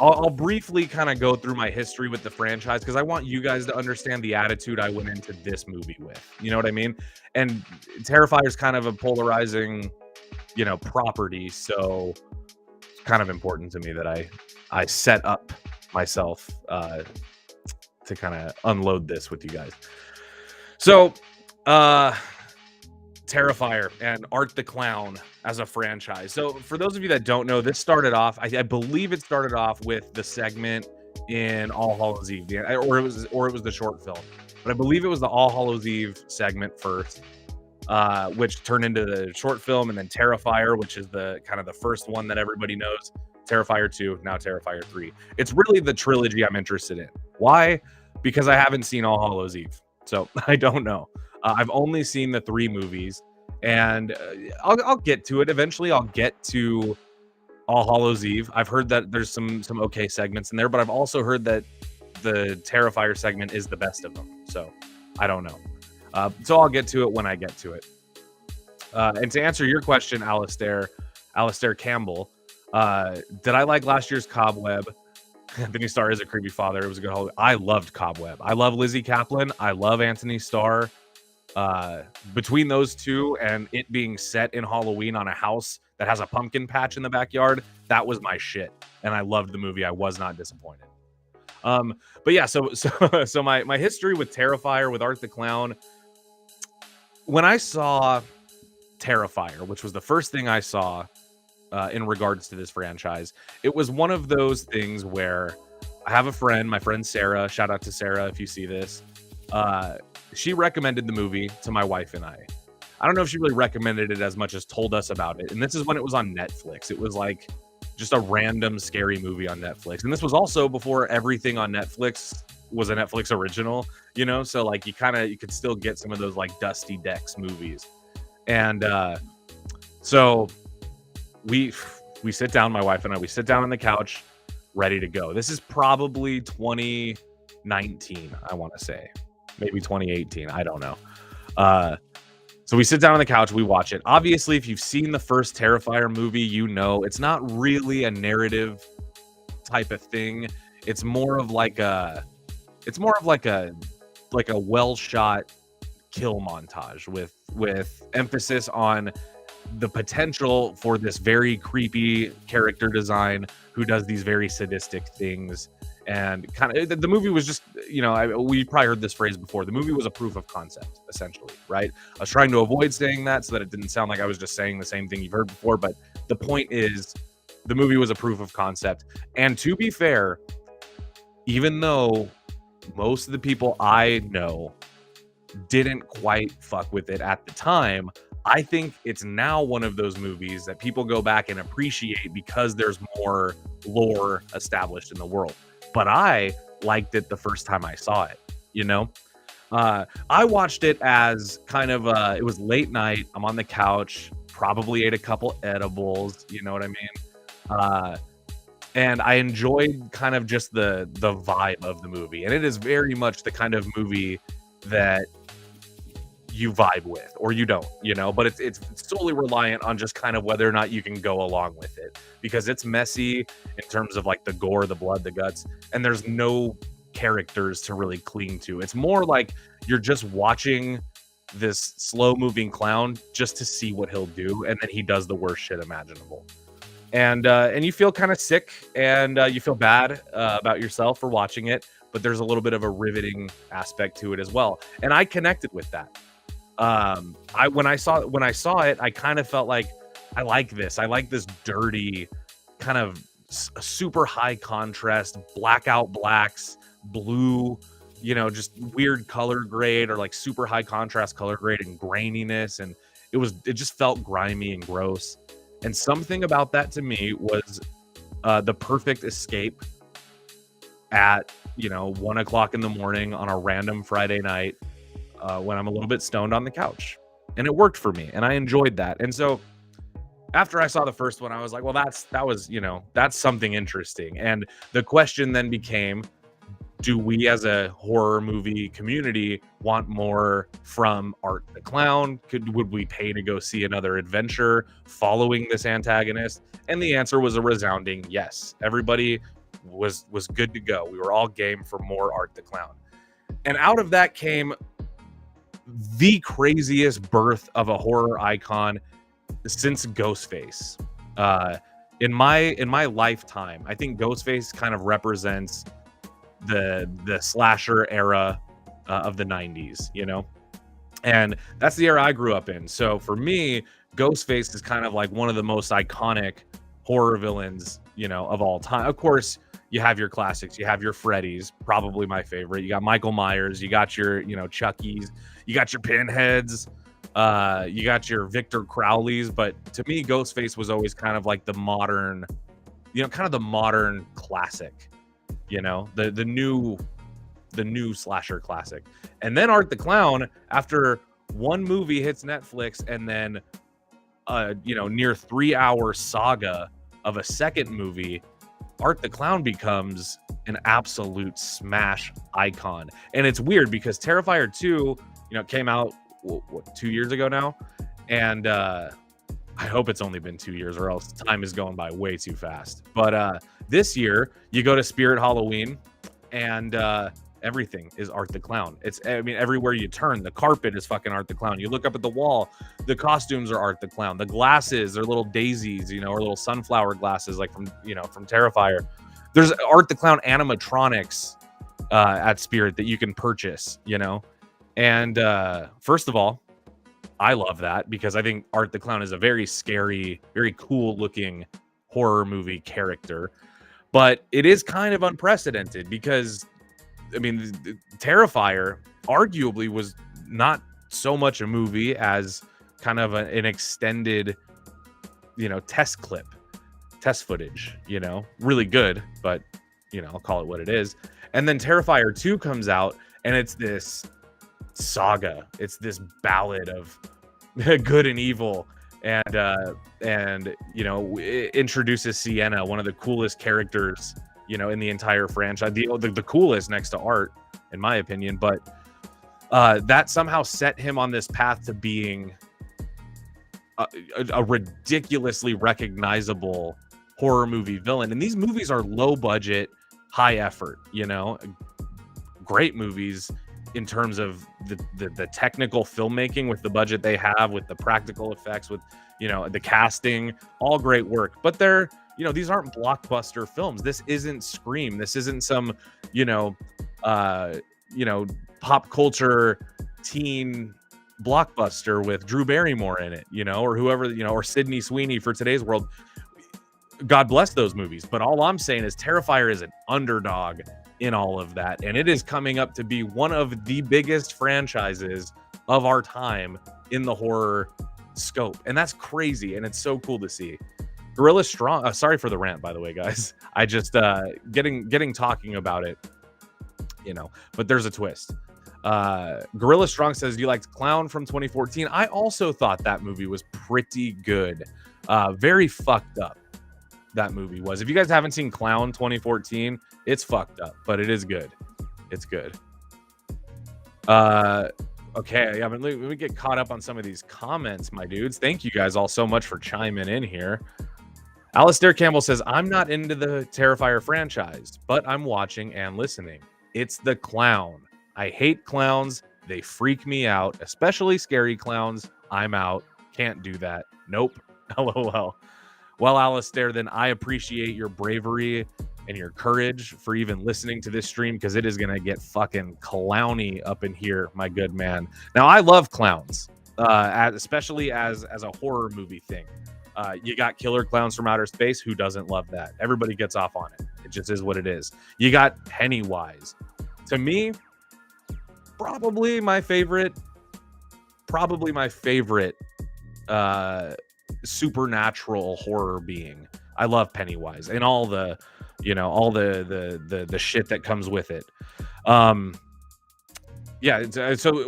I'll briefly kind of go through my history with the franchise because I want you guys to understand the attitude I went into this movie with. You know what I mean? And Terrifier is kind of a polarizing, property. So kind of important to me that I set up myself to kind of unload this with you guys. So Terrifier and Art the Clown as a franchise. So for those of you that don't know, this started off, I believe it started off with the segment in All Hallows Eve, or it was the short film, but I believe it was the All Hallows Eve segment first, which turned into the short film, and then Terrifier, which is the kind of the first one that everybody knows. Terrifier 2, now Terrifier 3. It's really the trilogy I'm interested in. Why? Because I haven't seen All Hallows Eve, so I don't know. I've only seen the 3 movies, and I'll get to it eventually. I'll get to All Hallows Eve. I've heard that there's some okay segments in there, but I've also heard that the Terrifier segment is the best of them. So I don't know. So I'll get to it when I get to it. And to answer your question, Alistair Campbell, did I like last year's Cobweb? Anthony Starr is a creepy father. It was a good holiday. I loved Cobweb. I love Lizzie Kaplan. I love Anthony Starr. Between those two and it being set in Halloween on a house that has a pumpkin patch in the backyard, that was my shit. And I loved the movie. I was not disappointed. But yeah, so my history with Terrifier, with Art the Clown, when I saw Terrifier, which was the first thing I saw in regards to this franchise, it was one of those things where I have a friend, my friend Sarah. Shout out to Sarah if you see this. She recommended the movie to my wife and I. I don't know if she really recommended it as much as told us about it. And this is when it was on Netflix. It was like just a random scary movie on Netflix. And this was also before everything on Netflix was a Netflix original, you know? So like you could still get some of those like Dusty Decks movies. And so we sit down, my wife and I, we sit down on the couch, ready to go. This is probably 2019, I want to say. Maybe 2018, I don't know. So we sit down on the couch, we watch it. Obviously, if you've seen the first Terrifier movie, you know it's not really a narrative type of thing. It's more of like a well shot kill montage with emphasis on the potential for this very creepy character design who does these very sadistic things. And kind of the movie was just, you know, we probably heard this phrase before. The movie was a proof of concept, essentially, right? I was trying to avoid saying that so that it didn't sound like I was just saying the same thing you've heard before. But the point is, the movie was a proof of concept. And to be fair, even though most of the people I know didn't quite fuck with it at the time, I think it's now one of those movies that people go back and appreciate because there's more lore established in the world. But I liked it the first time I saw it, you know? I watched it as kind of, it was late night. I'm on the couch, probably ate a couple edibles, you know what I mean? And I enjoyed kind of just the vibe of the movie. And it is very much the kind of movie that you vibe with or you don't, you know, but it's solely reliant on just kind of whether or not you can go along with it, because it's messy in terms of like the gore, the blood, the guts, and there's no characters to really cling to. It's more like you're just watching this slow moving clown just to see what he'll do, and then he does the worst shit imaginable. And you feel kind of sick, and you feel bad about yourself for watching it, but there's a little bit of a riveting aspect to it as well. And I connected with that. When I saw it, I kind of felt like I like this dirty kind of super high contrast, blackout blacks, blue, you know, just weird color grade or like super high contrast color grade and graininess. And it just felt grimy and gross. And something about that to me was the perfect escape at, you know, 1 o'clock in the morning on a random Friday night. When I'm a little bit stoned on the couch, and it worked for me, and I enjoyed that. And so after I saw the first one, I was like, well, that's something interesting. And the question then became, do we as a horror movie community want more from Art the Clown? Would we pay to go see another adventure following this antagonist? And the answer was a resounding yes. Everybody was good to go. We were all game for more Art the Clown. And out of that came the craziest birth of a horror icon since Ghostface. In my lifetime, I think Ghostface kind of represents the slasher era of the 90s, you know? And that's the era I grew up in. So for me, Ghostface is kind of like one of the most iconic horror villains, you know, of all time. Of course, you have your classics. You have your Freddy's, probably my favorite. You got Michael Myers. You got your, you know, Chucky's. You got your Pinheads. You got your Victor Crowley's. But to me, Ghostface was always kind of like the modern, you know, kind of the modern classic, you know, the new slasher classic. And then Art the Clown, after one movie hits Netflix and then, you know, near 3-hour saga of a second movie, Art the Clown becomes an absolute smash icon. And it's weird because Terrifier 2, you know, came out, what 2 years ago now? And I hope it's only been 2 years or else time is going by way too fast. But this year, you go to Spirit Halloween and everything is Art the Clown. I mean, everywhere you turn, the carpet is fucking Art the Clown. You look up at the wall, the costumes are Art the Clown. The glasses are little daisies, you know, or little sunflower glasses, like from Terrifier. There's Art the Clown animatronics at Spirit that you can purchase, you know. And first of all, I love that because I think Art the Clown is a very scary, very cool looking horror movie character. But it is kind of unprecedented because, I mean, Terrifier arguably was not so much a movie as kind of an extended, test footage, really good, but, I'll call it what it is. And then Terrifier 2 comes out, and it's this saga. It's this ballad of good and evil. And it introduces Sienna, one of the coolest characters, in the entire franchise, the coolest next to Art, in my opinion. But that somehow set him on this path to being a ridiculously recognizable horror movie villain. And these movies are low budget, high effort, great movies in terms of the technical filmmaking, with the budget they have, with the practical effects, with the casting, all great work. But they're these aren't blockbuster films. This isn't Scream. This isn't some pop culture teen blockbuster with Drew Barrymore in it, or whoever, or Sydney Sweeney for today's world. God bless those movies. But all I'm saying is Terrifier is an underdog in all of that, and it is coming up to be one of the biggest franchises of our time in the horror scope, and that's crazy, and it's so cool to see. Gorilla Strong, sorry for the rant, by the way, guys. I just getting talking about it, but there's a twist. Gorilla Strong says, you liked Clown from 2014. I also thought that movie was pretty good. Very fucked up, that movie was. If you guys haven't seen Clown 2014, it's fucked up, but it is good. It's good. Okay, let me get caught up on some of these comments, my dudes. Thank you guys all so much for chiming in here. Alistair Campbell says, I'm not into the Terrifier franchise, but I'm watching and listening. It's the clown. I hate clowns. They freak me out, especially scary clowns. I'm out. Can't do that. Nope. LOL. Well, Alistair, then I appreciate your bravery and your courage for even listening to this stream, because it is going to get fucking clowny up in here, my good man. Now, I love clowns, especially as a horror movie thing. You got Killer Clowns from Outer Space. Who doesn't love that? Everybody gets off on it. It just is what it is. You got Pennywise. To me, probably my favorite supernatural horror being. I love Pennywise and all the shit that comes with it. So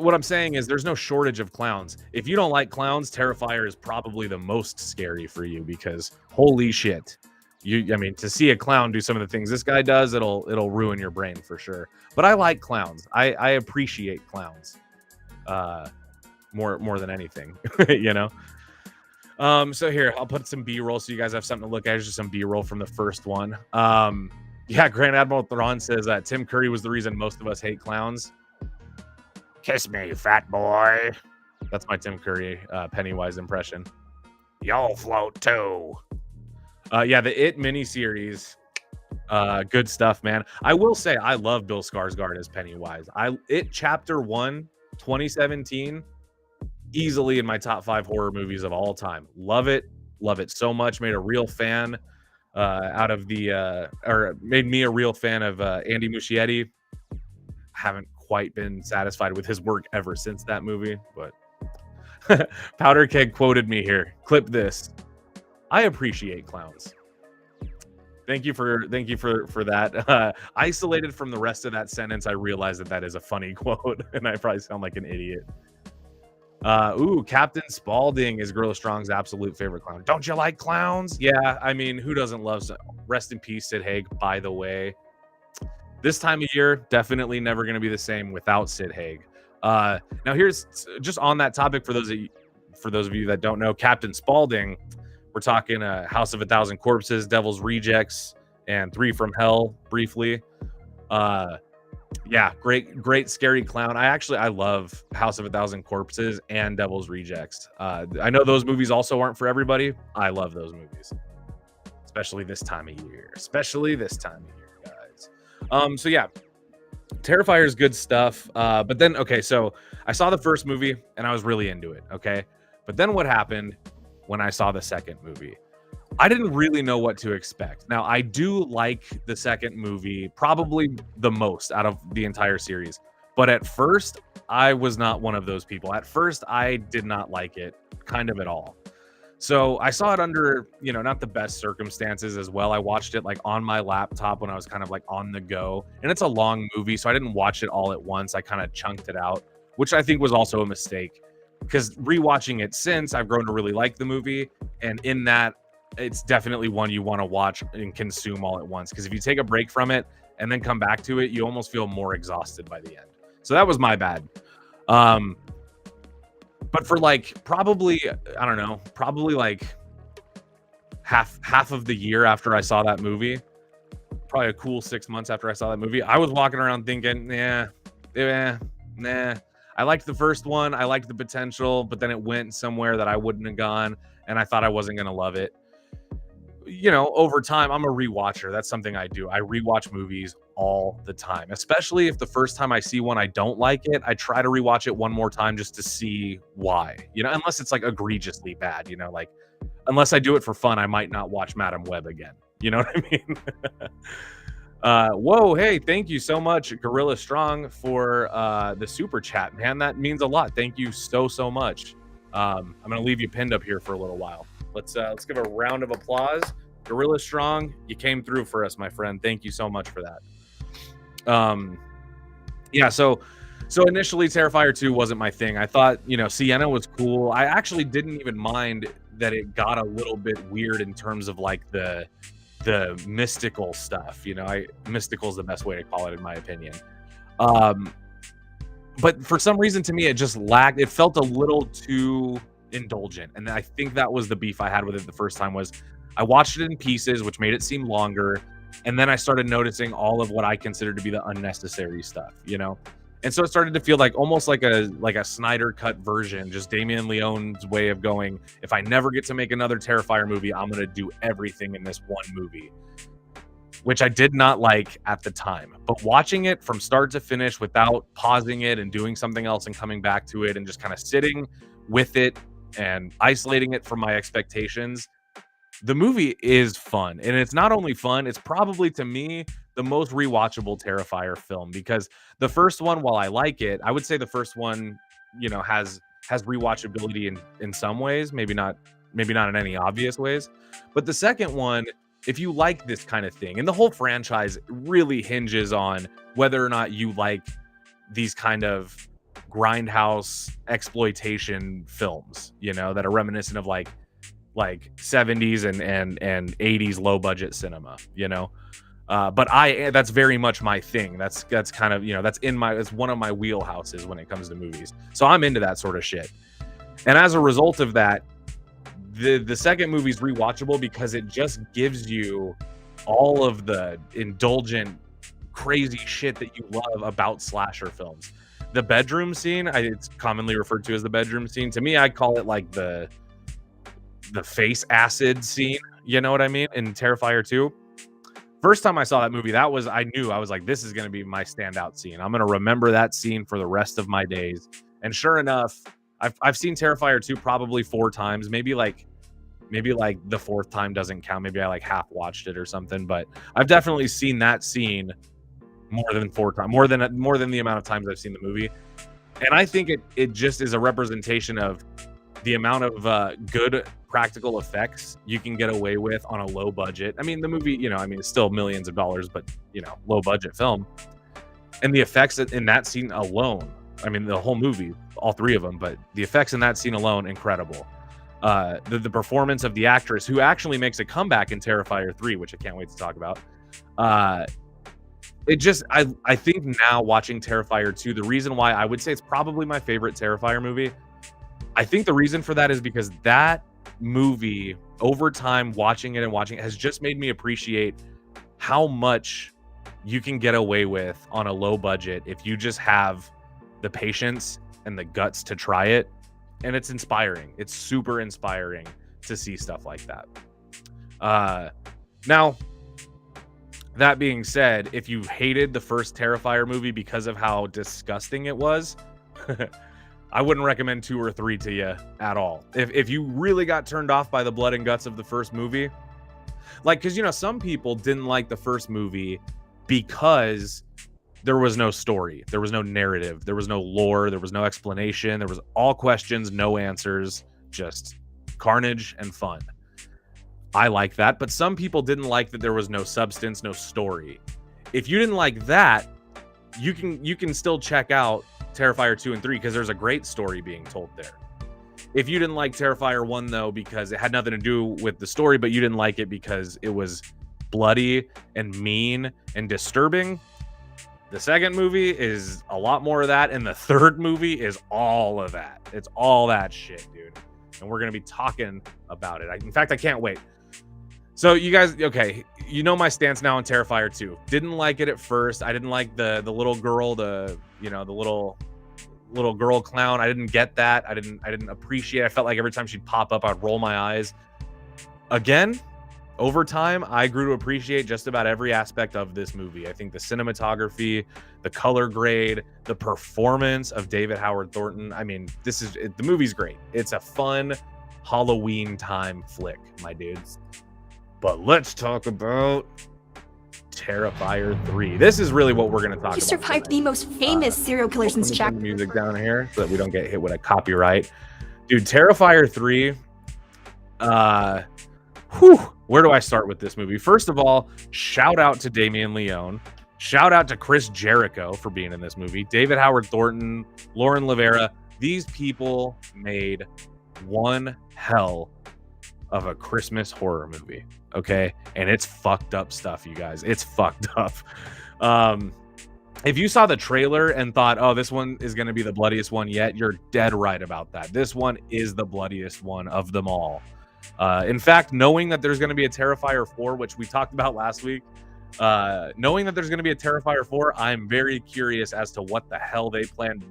what I'm saying is there's no shortage of clowns. If you don't like clowns, Terrifier is probably the most scary for you, because holy shit. To see a clown do some of the things this guy does, it'll ruin your brain for sure. But I like clowns. I appreciate clowns more than anything, So here, I'll put some B-roll so you guys have something to look at. Here's just some B-roll from the first one. Grand Admiral Thrawn says that Tim Curry was the reason most of us hate clowns. Kiss me, fat boy. That's my Tim Curry Pennywise impression. Y'all float too. The It miniseries. Good stuff, man. I will say I love Bill Skarsgård as Pennywise. It Chapter 1, 2017. Easily in my top 5 horror movies of all time. Love it so much. Made a real fan made me a real fan of Andy Muschietti. Haven't quite been satisfied with his work ever since that movie, but Powder Keg quoted me here. Clip this. I appreciate clowns. Thank you for that. Isolated from the rest of that sentence, I realized that is a funny quote, and I probably sound like an idiot. Captain Spaulding is Gorilla Strong's absolute favorite clown. Don't you like clowns? Yeah, who doesn't love? Rest in peace, Sid Haig, by the way. This time of year, definitely never going to be the same without Sid Haig. Now, here's just on that topic for those of you that don't know, Captain Spaulding. We're talking House of a Thousand Corpses, Devil's Rejects, and 3 from Hell briefly. Great scary clown. I love House of a Thousand Corpses and Devil's Rejects. I know those movies also aren't for everybody. I love those movies, especially this time of year. Guys. Terrifier is good stuff. But then, okay, so I saw the first movie and I was really into it. Okay, but then what happened when I saw the second movie? I didn't really know what to expect. Now, I do like the second movie probably the most out of the entire series. But at first, I was not one of those people. At first, I did not like it kind of at all. So I saw it under, not the best circumstances as well. I watched it like on my laptop when I was kind of like on the go. And it's a long movie, so I didn't watch it all at once. I kind of chunked it out, which I think was also a mistake. Because rewatching it since, I've grown to really like the movie. And in that, it's definitely one you want to watch and consume all at once. Because if you take a break from it and then come back to it, you almost feel more exhausted by the end. So that was my bad. But for like probably, I don't know, probably like half of the year after I saw that movie, probably a cool 6 months after I saw that movie, I was walking around thinking, nah. I liked the first one. I liked the potential, but then it went somewhere that I wouldn't have gone, and I thought I wasn't going to love it. Over time, I'm a rewatcher. That's something I do. I rewatch movies all the time, especially if the first time I see one, I don't like it. I try to rewatch it one more time just to see why, unless it's like egregiously bad, like unless I do it for fun, I might not watch Madam Web again. You know what I mean? Whoa. Hey, thank you so much, Gorilla Strong, for the super chat, man. That means a lot. Thank you so much. I'm going to leave you pinned up here for a little while. Let's give a round of applause. Gorilla Strong, you came through for us, my friend. Thank you so much for that. So initially Terrifier 2 wasn't my thing. I thought, Sienna was cool. I actually didn't even mind that it got a little bit weird in terms of like the mystical stuff. Mystical is the best way to call it in my opinion. But for some reason to me it just lacked. It felt a little too indulgent, and I think that was the beef I had with it the first time. Was I watched it in pieces, which made it seem longer, and then I started noticing all of what I considered to be the unnecessary stuff, and so it started to feel like almost like a Snyder cut version, just Damien Leone's way of going, if I never get to make another Terrifier movie, I'm going to do everything in this one movie, which I did not like at the time. But watching it from start to finish without pausing it and doing something else and coming back to it and just kind of sitting with it and isolating it from my expectations, the movie is fun. And it's not only fun, it's probably, to me, the most rewatchable Terrifier film, because the first one, while I like it, I would say the first one, has rewatchability in some ways, maybe not in any obvious ways. But the second one, if you like this kind of thing, and the whole franchise really hinges on whether or not you like these kind of grindhouse exploitation films, that are reminiscent of like 70s and 80s low budget cinema, but that's very much my thing. That's kind of, it's one of my wheelhouses when it comes to movies. So I'm into that sort of shit. And as a result of that, the second movie's rewatchable because it just gives you all of the indulgent, crazy shit that you love about slasher films. The bedroom scene, it's commonly referred to as the bedroom scene. To me, I call it like the face acid scene. You know what I mean? In Terrifier 2. First time I saw that movie, I was like, this is going to be my standout scene. I'm going to remember that scene for the rest of my days. And sure enough, I've seen Terrifier 2 probably 4 times. Maybe like the 4th time doesn't count. Maybe I like half watched it or something. But I've definitely seen that scene more than 4 times, more than the amount of times I've seen the movie. And I think it just is a representation of the amount of good practical effects you can get away with on a low budget. I mean, the movie, it's still millions of dollars, but low budget film. And the effects in that scene alone, I mean, the whole movie, all 3 of them, but the effects in that scene alone, incredible. The performance of the actress, who actually makes a comeback in Terrifier 3, which I can't wait to talk about. It just, I think now watching Terrifier 2, the reason why I would say it's probably my favorite Terrifier movie, I think the reason for that is because that movie, over time, watching it has just made me appreciate how much you can get away with on a low budget if you just have the patience and the guts to try it. And it's inspiring. It's super inspiring to see stuff like that. Now, that being said, if you hated the first Terrifier movie because of how disgusting it was, I wouldn't recommend 2 or 3 to you at all. If you really got turned off by the blood and guts of the first movie, like, because, you know, some people didn't like the first movie because there was no story, there was no narrative, there was no lore, there was no explanation, there was all questions, no answers, just carnage and fun. I like that, but some people didn't like that there was no substance, no story. If you didn't like that, you can still check out Terrifier 2 and 3 because there's a great story being told there. If you didn't like Terrifier 1 though because it had nothing to do with the story, but you didn't like it because it was bloody and mean and disturbing, the second movie is a lot more of that, and the third movie is all of that. It's all that shit, dude. And we're going to be talking about it. In fact, I can't wait. So you guys, okay, you know my stance now on Terrifier 2. Didn't like it at first. I didn't like the little girl, the little girl clown. I didn't get that. I didn't appreciate it. I felt like every time she'd pop up, I'd roll my eyes. Again, over time, I grew to appreciate just about every aspect of this movie. I think the cinematography, the color grade, the performance of David Howard Thornton. I mean, the movie's great. It's a fun Halloween time flick, my dudes. But let's talk about Terrifier 3. This is really what we're going to talk about. You survived the most famous serial killer since Jack. Put the music down here so that we don't get hit with a copyright. Dude, Terrifier 3. Where do I start with this movie? First of all, shout out to Damien Leone. Shout out to Chris Jericho for being in this movie. David Howard Thornton, Lauren Levera. These people made one hell of a Christmas horror movie. Okay. And it's fucked up stuff, you guys. It's fucked up. If you saw the trailer and thought, oh, this one is going to be the bloodiest one yet, you're dead right about that. This one is the bloodiest one of them all. In fact, knowing that there's going to be a Terrifier 4, which we talked about last week, knowing that there's going to be a Terrifier 4, I'm very curious as to what the hell they plan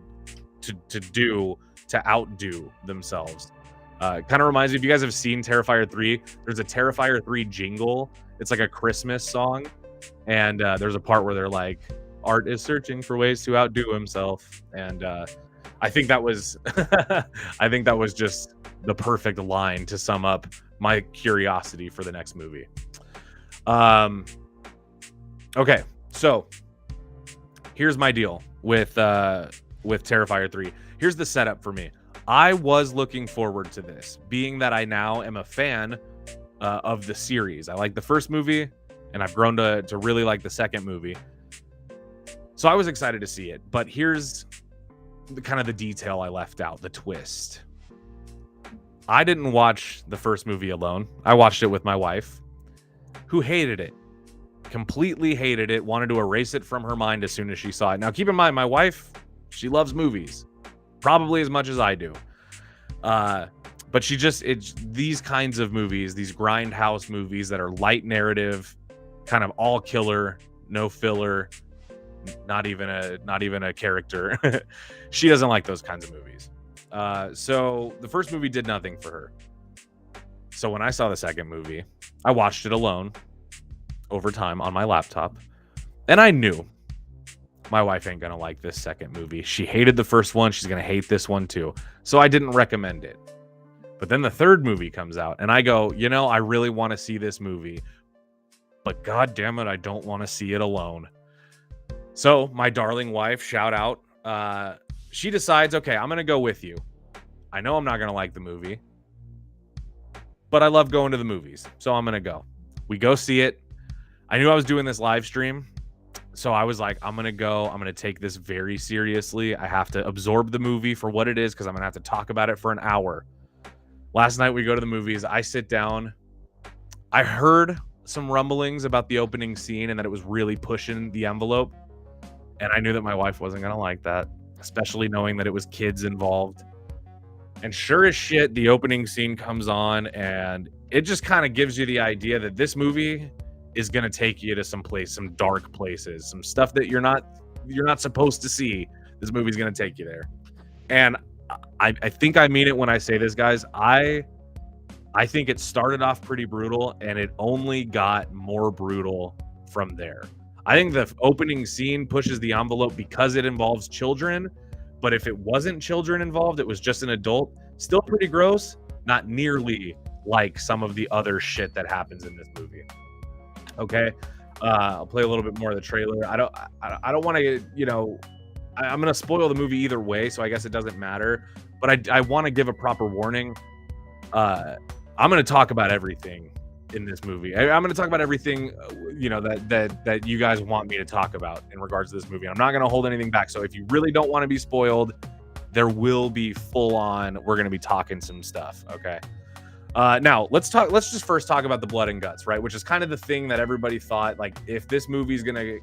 to do to outdo themselves. Kind of reminds me, if you guys have seen Terrifier 3, there's a Terrifier 3 jingle. It's like a Christmas song. And there's a part where they're like, Art is searching for ways to outdo himself. And I think that was I think that was just the perfect line to sum up my curiosity for the next movie. Okay, so here's my deal with Terrifier 3. Here's the setup for me. I was looking forward to this, being that I now am a fan of the series. I like the first movie, and I've grown to really like the second movie. So I was excited to see it, but here's the detail I left out, the twist. I didn't watch the first movie alone. I watched it with my wife, who hated it. Completely hated it, wanted to erase it from her mind as soon as she saw it. Now, keep in mind, my wife, she loves movies, probably as much as I do. But it's these kinds of movies, these grindhouse movies that are light narrative, kind of all killer, no filler, not even a character. She doesn't like those kinds of movies. So the first movie did nothing for her. So when I saw the second movie, I watched it alone over time on my laptop, and I knew my wife ain't gonna like this second movie. She hated the first one. She's gonna hate this one too. So I didn't recommend it. But then the third movie comes out, and I go, I really want to see this movie, but god damn it, I don't want to see it alone. So my darling wife, shout out, she decides, okay, I'm going to go with you. I know I'm not going to like the movie, but I love going to the movies, so I'm going to go. We go see it. I knew I was doing this live stream, so I was like, I'm going to go. I'm going to take this very seriously. I have to absorb the movie for what it is because I'm going to have to talk about it for an hour. Last night we go to the movies. I sit down. I heard some rumblings about the opening scene and that it was really pushing the envelope. And I knew that my wife wasn't going to like that, especially knowing that it was kids involved. And sure as shit, the opening scene comes on, and it just kind of gives you the idea that this movie is going to take you to some dark places, some stuff that you're not supposed to see. This movie's going to take you there. And I think I mean it when I say this, guys. I think it started off pretty brutal, and it only got more brutal from there. I think the opening scene pushes the envelope because it involves children, But if it wasn't children involved, it was just an adult, still pretty gross, not nearly like some of the other shit that happens in this movie. Okay, I'll play a little bit more of the trailer. I don't want to, you know, I'm gonna spoil the movie either way, so I guess it doesn't matter. But I want to give a proper warning. I'm gonna talk about everything in this movie. I'm gonna talk about everything, you know, that you guys want me to talk about in regards to this movie. I'm not gonna hold anything back. So if you really don't want to be spoiled, there will be full on. We're gonna be talking some stuff. Okay. Now let's just first talk about the blood and guts, right? Which is kind of the thing that everybody thought, like, if this movie's gonna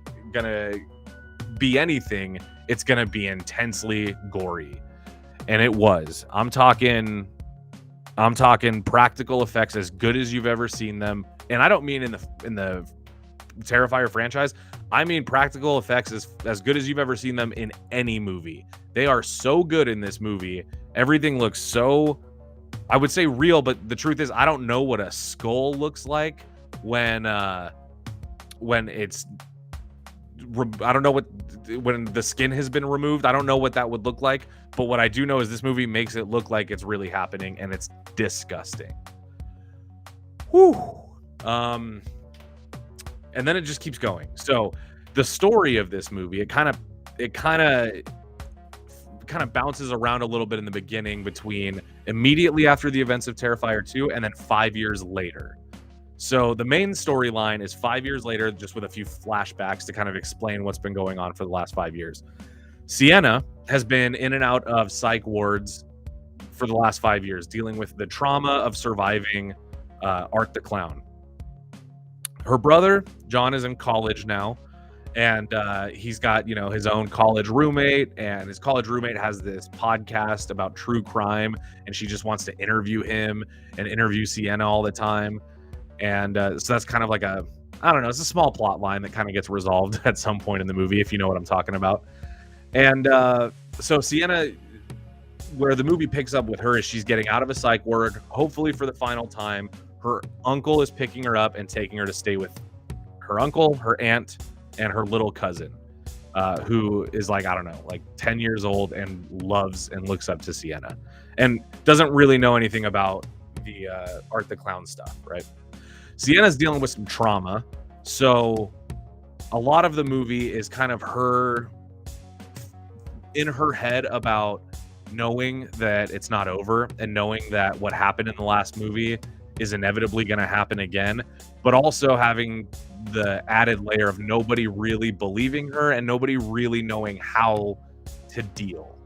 be anything, it's gonna be intensely gory, and it was. I'm talking practical effects as good as you've ever seen them, and I don't mean in the Terrifier franchise. I mean practical effects as good as you've ever seen them in any movie. They are so good in this movie. Everything looks so, I would say, real, but the truth is I don't know what a skull looks like when it's, I don't know when the skin has been removed. I don't know what that would look like, but what I do know is this movie makes it look like it's really happening, and it's disgusting. Whew. And then it just keeps going. So the story of this movie, it kind of bounces around a little bit in the beginning between immediately after the events of Terrifier 2 and then 5 years later. So the main storyline is 5 years later, just with a few flashbacks to kind of explain what's been going on for the last 5 years. Sienna has been in and out of psych wards for the last 5 years, dealing with the trauma of surviving Art the Clown. Her brother, John, is in college now, and he's got, you know, his own college roommate, and his college roommate has this podcast about true crime, and she just wants to interview him and interview Sienna all the time. And so that's kind of like a, I don't know, it's a small plot line that kind of gets resolved at some point in the movie, if you know what I'm talking about. And so Sienna, where the movie picks up with her, is she's getting out of a psych ward, hopefully for the final time. Her uncle is picking her up and taking her to stay with her uncle, her aunt, and her little cousin, who is like, I don't know, like 10 years old and loves and looks up to Sienna and doesn't really know anything about the Art the Clown stuff, right? Sienna's dealing with some trauma, so a lot of the movie is kind of her in her head about knowing that it's not over and knowing that what happened in the last movie is inevitably going to happen again, but also having the added layer of nobody really believing her and nobody really knowing how to deal,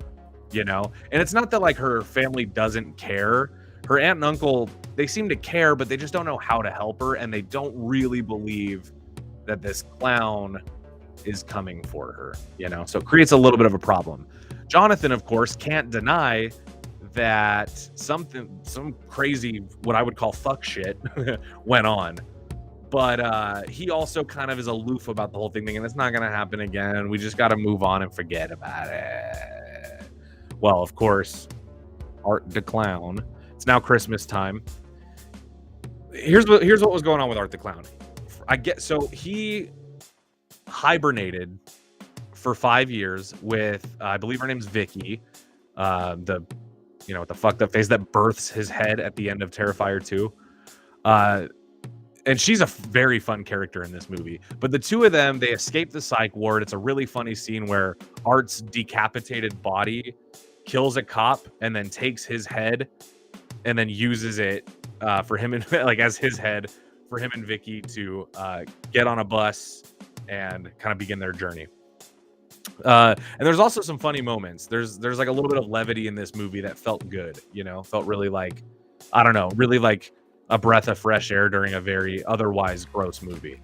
you know? And it's not that like her family doesn't care. Her aunt and uncle, they seem to care, but they just don't know how to help her, and they don't really believe that this clown is coming for her, you know? So it creates a little bit of a problem. Jonathan, of course, can't deny that some crazy, what I would call fuck shit, went on. But he also kind of is aloof about the whole thing, thinking it's not going to happen again. We just got to move on and forget about it. Well, of course, Art the Clown. It's now Christmas time. Here's what was going on with Art the Clown. So he hibernated for 5 years with, I believe her name's Vicky, you know, with the fucked up face that births his head at the end of Terrifier 2. And she's a very fun character in this movie. But the two of them, they escape the psych ward. It's a really funny scene where Art's decapitated body kills a cop and then takes his head and then uses it for him and like as his head for him and Vicky to get on a bus and kind of begin their journey. And there's also some funny moments. There's like a little bit of levity in this movie that felt good, you know, felt really like, I don't know, really like a breath of fresh air during a very otherwise gross movie.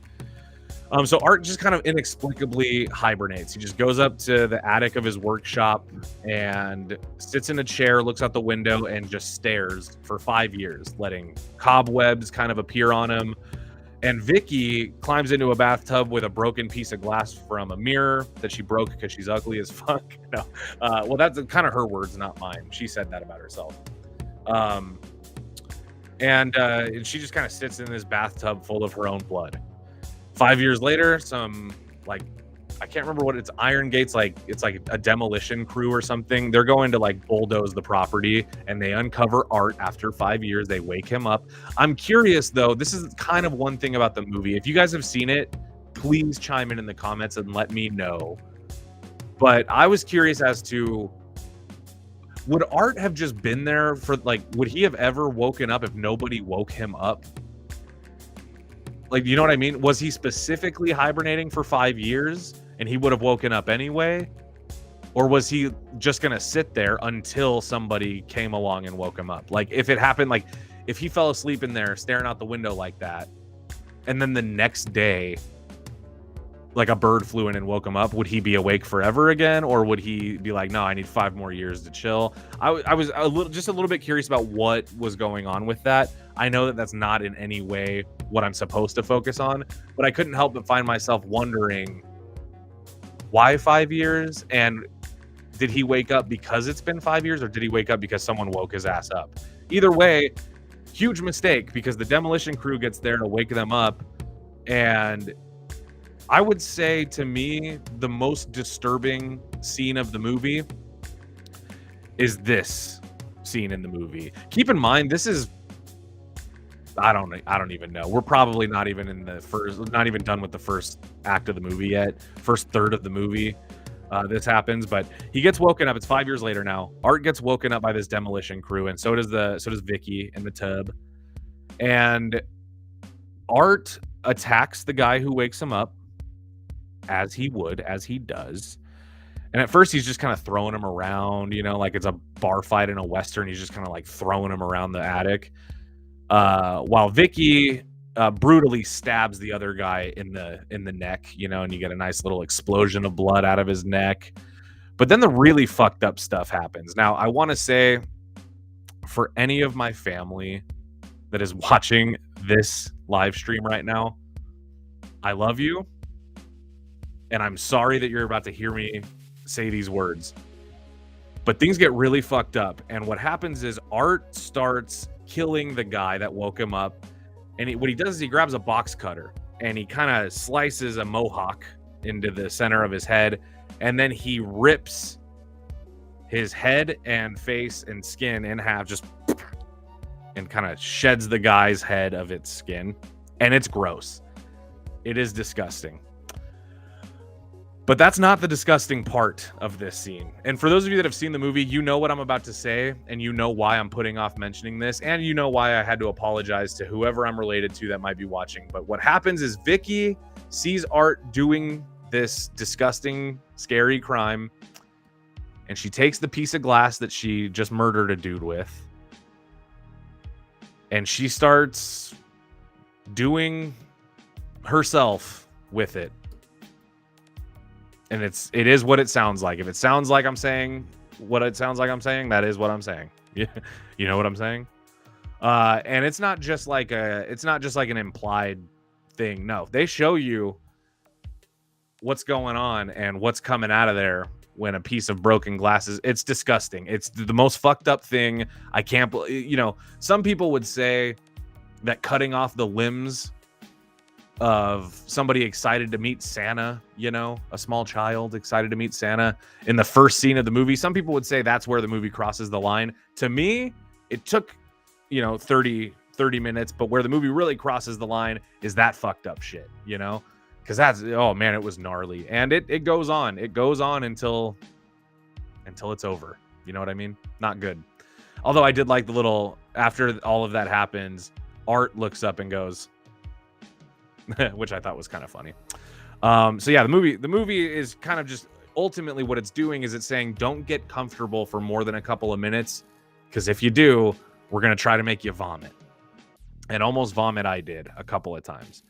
So Art just kind of inexplicably hibernates. He just goes up to the attic of his workshop and sits in a chair, looks out the window, and just stares for 5 years, letting cobwebs kind of appear on him. And Vicky climbs into a bathtub with a broken piece of glass from a mirror that she broke because she's ugly as fuck. No, well, that's kind of her words, not mine. She said that about herself. And she just kind of sits in this bathtub full of her own blood. 5 years later, some like I can't remember what it's Iron Gate's like. It's like a demolition crew or something. They're going to like bulldoze the property, and they uncover Art after 5 years. They wake him up. I'm curious though. This is kind of one thing about the movie. If you guys have seen it, please chime in the comments and let me know. But I was curious as to, would Art have just been there for like, would he have ever woken up if nobody woke him up? Like, you know what I mean? Was he specifically hibernating for 5 years and he would have woken up anyway? Or was he just going to sit there until somebody came along and woke him up? Like, if it happened, like, if he fell asleep in there staring out the window like that, and then the next day, like a bird flew in and woke him up, would he be awake forever again? Or would he be like, no, I need 5 more years to chill? I was a little bit curious about what was going on with that. I know that that's not in any way what I'm supposed to focus on, but I couldn't help but find myself wondering, why 5 years? And did he wake up because it's been 5 years, or did he wake up because someone woke his ass up? Either way, huge mistake, because the demolition crew gets there to wake them up. And I would say, to me, the most disturbing scene of the movie is this scene in the movie. Keep in mind, this is, I don't even know. We're probably not even not even done with the first act of the movie yet. First third of the movie, this happens. But he gets woken up. It's 5 years later now. Art gets woken up by this demolition crew, and so does Vicky in the tub. And Art attacks the guy who wakes him up, as he does. And at first he's just kind of throwing him around, you know, like it's a bar fight in a Western. He's just kind of like throwing him around the attic. While Vicky brutally stabs the other guy in the neck, you know, and you get a nice little explosion of blood out of his neck. But then the really fucked up stuff happens. Now, I want to say, for any of my family that is watching this live stream right now, I love you. And I'm sorry that you're about to hear me say these words. But things get really fucked up. And what happens is Art starts killing the guy that woke him up. And what he does is he grabs a box cutter and he kind of slices a mohawk into the center of his head. And then he rips his head and face and skin in half, just, and kind of sheds the guy's head of its skin. And it's gross. It is disgusting. But that's not the disgusting part of this scene. And for those of you that have seen the movie, you know what I'm about to say, and you know why I'm putting off mentioning this, and you know why I had to apologize to whoever I'm related to that might be watching. But what happens is Vicky sees Art doing this disgusting, scary crime, and she takes the piece of glass that she just murdered a dude with, and she starts doing herself with it. And it is what it sounds like. If it sounds like I'm saying what it sounds like I'm saying, that is what I'm saying. You know what I'm saying? And it's not just like an implied thing. No, they show you what's going on and what's coming out of there when a piece of broken glass is. It's disgusting. It's the most fucked up thing. I can't believe, you know, some people would say that cutting off the limbs of somebody excited to meet Santa, you know, a small child excited to meet Santa in the first scene of the movie, some people would say that's where the movie crosses the line. To me, it took, you know, 30 minutes, but where the movie really crosses the line is that fucked up shit, you know, because that's, oh man, it was gnarly. And it goes on until it's over. You know what I mean? Not good. Although I did like the little, after all of that happens, Art looks up and goes, which I thought was kind of funny. So yeah, the movie is kind of just, ultimately what it's doing is it's saying, don't get comfortable for more than a couple of minutes, because if you do, we're going to try to make you vomit. And almost vomit I did a couple of times.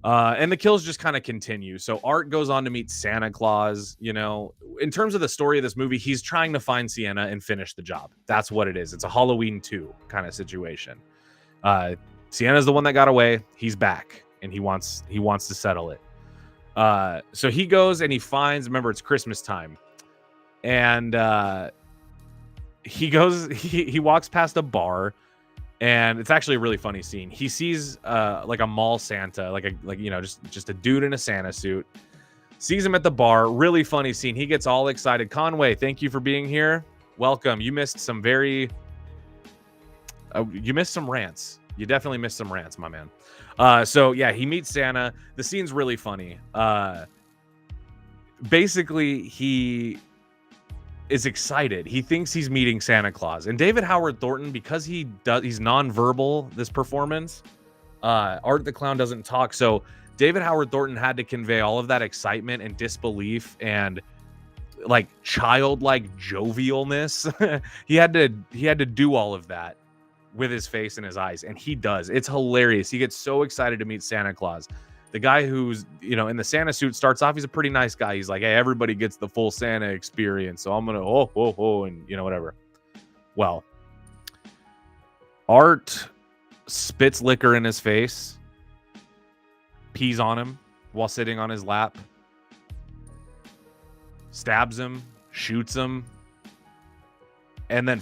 And the kills just kind of continue. So Art goes on to meet Santa Claus. You know, in terms of the story of this movie, he's trying to find Sienna and finish the job. That's what it is. It's a Halloween 2 kind of situation. Sienna's the one that got away. He's back. And he wants to settle it. So he goes and he finds, remember, it's Christmas time. And he walks past a bar, and it's actually a really funny scene. He sees like a mall Santa, like you know, just a dude in a Santa suit. Sees him at the bar. Really funny scene. He gets all excited. Conway, thank you for being here. Welcome. You missed some you missed some rants. You definitely missed some rants, my man. So yeah, he meets Santa. The scene's really funny. Basically, he is excited. He thinks he's meeting Santa Claus. And David Howard Thornton, because he's nonverbal, this performance, Art the Clown doesn't talk. So David Howard Thornton had to convey all of that excitement and disbelief and like childlike jovialness. he had to do all of that with his face and his eyes, and he does. It's hilarious. He gets so excited to meet Santa Claus. The guy who's, in the Santa suit starts off, he's a pretty nice guy. He's like, hey, everybody gets the full Santa experience, so I'm gonna and whatever. Well, Art spits liquor in his face, pees on him while sitting on his lap, stabs him, shoots him, and then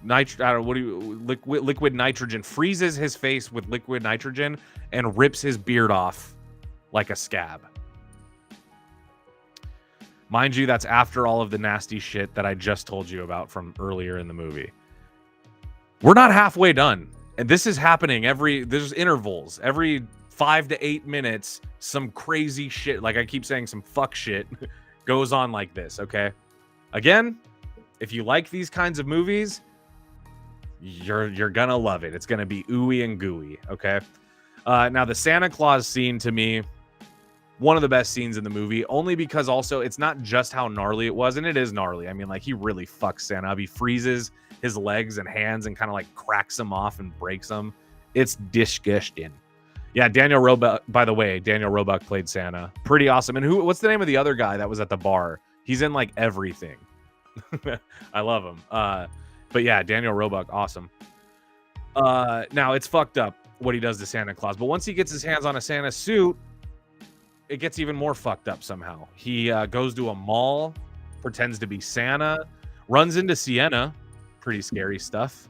liquid nitrogen, freezes his face with liquid nitrogen and rips his beard off like a scab. Mind you, that's after all of the nasty shit that I just told you about from earlier in the movie. We're not halfway done. And this is happening there's intervals. Every 5 to 8 minutes, some crazy shit, like I keep saying, some fuck shit goes on like this, okay? Again, if you like these kinds of movies, you're gonna love it. It's gonna be ooey and gooey, okay? Now, the Santa Claus scene, to me, one of the best scenes in the movie, only because also it's not just how gnarly it was, and it is gnarly. I mean, like, he really fucks Santa up. He freezes his legs and hands and kind of like cracks them off and breaks them. It's disgusting. Yeah, Daniel Roebuck, by the way, Daniel Roebuck played Santa. Pretty awesome. And what's the name of the other guy that was at the bar? He's in like everything. I love him. But yeah, Daniel Roebuck, awesome. Now, it's fucked up what he does to Santa Claus, but once he gets his hands on a Santa suit, it gets even more fucked up somehow. He goes to a mall, pretends to be Santa, runs into Sienna, pretty scary stuff,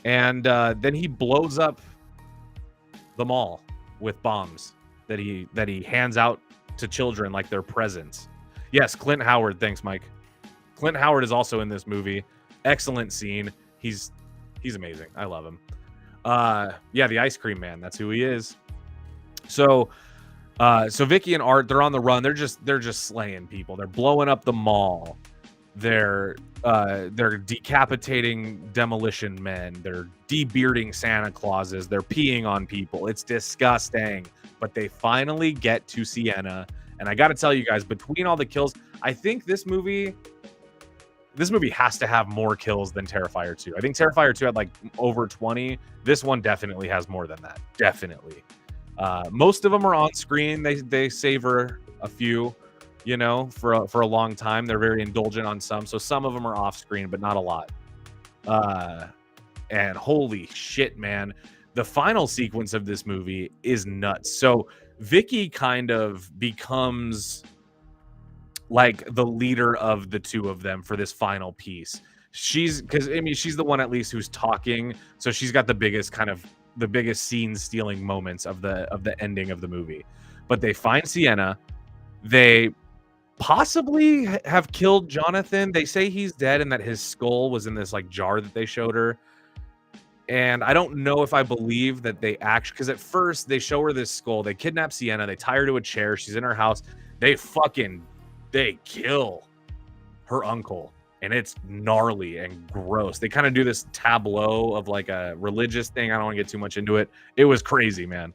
and then he blows up the mall with bombs that he hands out to children like they're presents. Yes, Clint Howard. Thanks, Mike. Clint Howard is also in this movie. Excellent scene. He's amazing. I love him. Yeah, the ice cream man. That's who he is. So Vicky and Art, they're on the run. They're just slaying people. They're blowing up the mall. They're decapitating demolition men. They're de-bearding Santa Clauses. They're peeing on people. It's disgusting. But they finally get to Sienna. And I got to tell you guys, between all the kills, I think this movie has to have more kills than Terrifier 2. I think Terrifier 2 had like over 20. This one definitely has more than that. Definitely. Most of them are on screen. They savor a few, for a long time. They're very indulgent on some. So some of them are off screen, but not a lot. And holy shit, man. The final sequence of this movie is nuts. So Vicky kind of becomes like the leader of the two of them for this final piece. She's the one at least who's talking. So she's got the biggest scene stealing moments of the ending of the movie. But they find Sienna. They possibly have killed Jonathan. They say he's dead and that his skull was in this like jar that they showed her. And I don't know if I believe that they actually, because at first they show her this skull. They kidnap Sienna. They tie her to a chair. She's in her house. They kill her uncle. And it's gnarly and gross. They kind of do this tableau of like a religious thing. I don't want to get too much into it. It was crazy, man.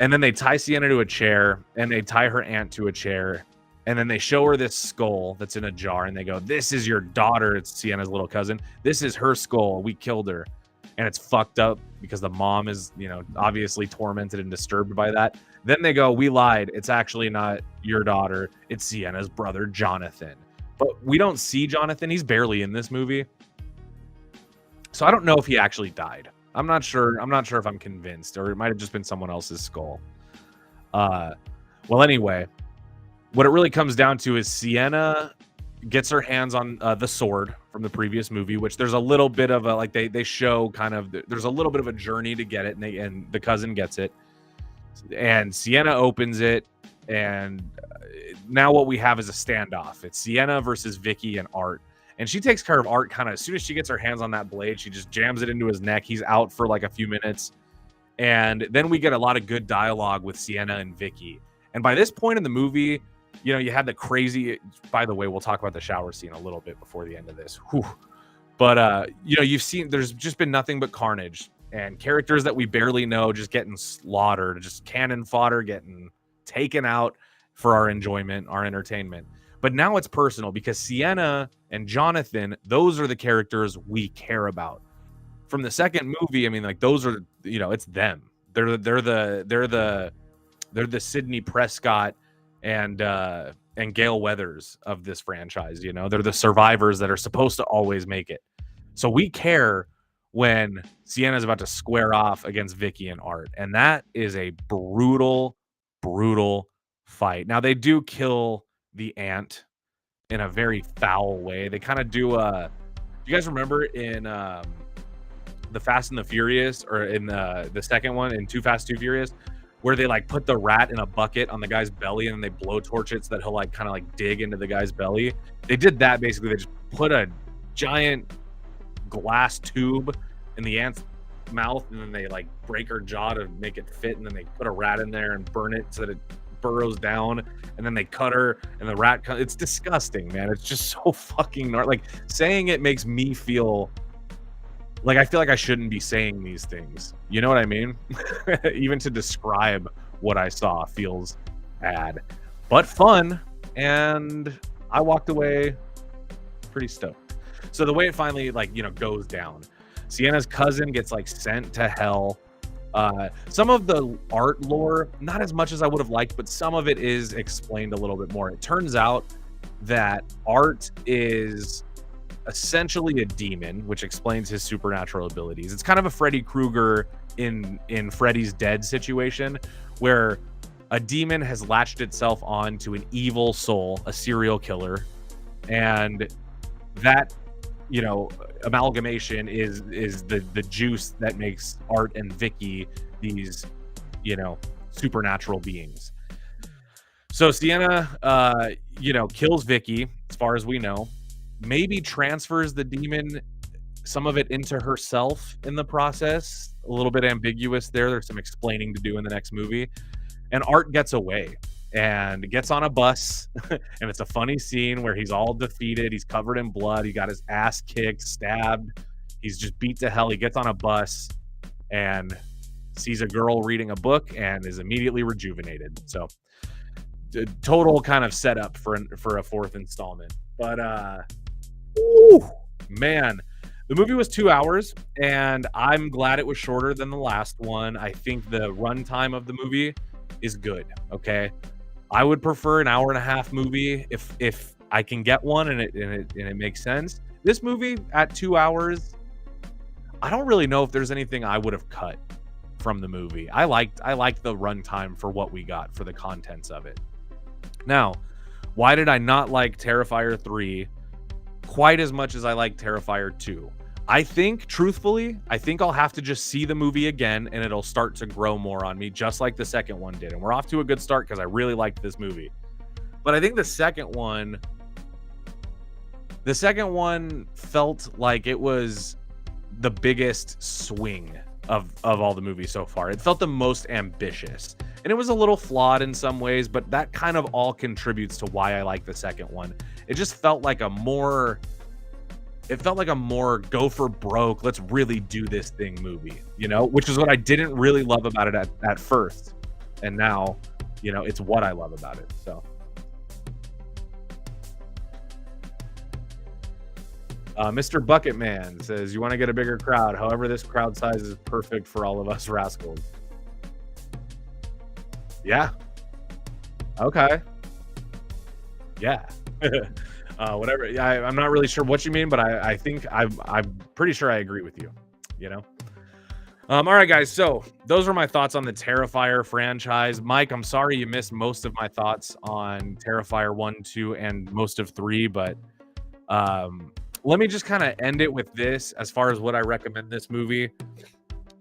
And then they tie Sienna to a chair and they tie her aunt to a chair. And then they show her this skull that's in a jar. And they go, this is your daughter. It's Sienna's little cousin. This is her skull. We killed her. And it's fucked up because the mom is, obviously tormented and disturbed by that. Then they go, we lied. It's actually not your daughter. It's Sienna's brother, Jonathan. But we don't see Jonathan. He's barely in this movie. So I don't know if he actually died. I'm not sure. I'm not sure if I'm convinced, or it might have just been someone else's skull. Well, anyway, what it really comes down to is Sienna gets her hands on the sword from the previous movie, which there's a little bit of a, like they show kind of, there's a little bit of a journey to get it, and the cousin gets it. And Sienna opens it, And now what we have is a standoff. It's Sienna versus Vicky and Art. And she takes care of Art kind of as soon as she gets her hands on that blade. She just jams it into his neck. He's out for like a few minutes. And then we get a lot of good dialogue with Sienna and Vicky. And by this point in the movie, you know, you had the crazy, by the way, we'll talk about the shower scene a little bit before the end of this. Whew. But, you know, you've seen, there's just been nothing but carnage and characters that we barely know just getting slaughtered, just cannon fodder, getting taken out for our enjoyment, our entertainment. But now it's personal because Sienna and Jonathan, those are the characters we care about. From the second movie, I mean, like those are, you know, it's them. They're the Sidney Prescott and Gale Weathers of this franchise. You know, they're the survivors that are supposed to always make it. So we care when Sienna's about to square off against Vicky and Art, and that is a brutal fight. Now they do kill the aunt in a very foul way. They kind of do you guys remember in the Fast and the Furious, or in the second one in Too Fast Too Furious, where they like put the rat in a bucket on the guy's belly and they blowtorch it so that he'll like kind of like dig into the guy's belly? They did that basically. They just put a giant glass tube in the ant's mouth and then they like break her jaw to make it fit, and then they put a rat in there and burn it so that it burrows down, and then they cut her and the rat it's disgusting, man. It's just so fucking like saying it makes me feel like I feel like I shouldn't be saying these things. You know what I mean? Even to describe what I saw feels bad, but fun. And I walked away pretty stoked. So the way it finally, like, you know, goes down, Sienna's cousin gets like sent to hell. Some of the art lore, not as much as I would have liked, but some of it is explained a little bit more. It turns out that Art is essentially a demon, which explains his supernatural abilities. It's kind of a Freddy Krueger in Freddy's Dead situation, where a demon has latched itself on to an evil soul, a serial killer, and that, you know, amalgamation is the juice that makes Art and Vicky these, you know, supernatural beings. So Sienna, you know, kills Vicky, as far as we know, maybe transfers the demon, some of it into herself in the process. A little bit ambiguous there. There's some explaining to do in the next movie. And Art gets away and gets on a bus. And it's a funny scene where he's all defeated. He's covered in blood. He got his ass kicked, stabbed. He's just beat to hell. He gets on a bus and sees a girl reading a book and is immediately rejuvenated. So total kind of setup for a fourth installment. But man, the movie was 2 hours, and I'm glad it was shorter than the last one. I think the runtime of the movie is good. Okay, I would prefer an hour and a half movie if I can get one and it makes sense. This movie at 2 hours, I don't really know if there's anything I would have cut from the movie. I liked the runtime for what we got, for the contents of it. Now, why did I not like Terrifier 3 quite as much as I like Terrifier 2? I think, truthfully, I'll have to just see the movie again and it'll start to grow more on me, just like the second one did. And we're off to a good start because I really liked this movie. But I think the second one felt like it was the biggest swing of all the movies so far. It felt the most ambitious. And it was a little flawed in some ways, but that kind of all contributes to why I like the second one. It just felt like a more go for broke, let's really do this thing movie, you know, which is what I didn't really love about it at first. And now, you know, it's what I love about it. So Mr. Bucket Man says, you want to get a bigger crowd. However, this crowd size is perfect for all of us rascals. Yeah. Okay. Yeah. Whatever. Yeah, I'm not really sure what you mean, but I think I'm pretty sure I agree with you, you know? All right, guys. So those are my thoughts on the Terrifier franchise. Mike, I'm sorry you missed most of my thoughts on Terrifier 1, 2, and most of 3, but let me just kind of end it with this as far as what I recommend this movie.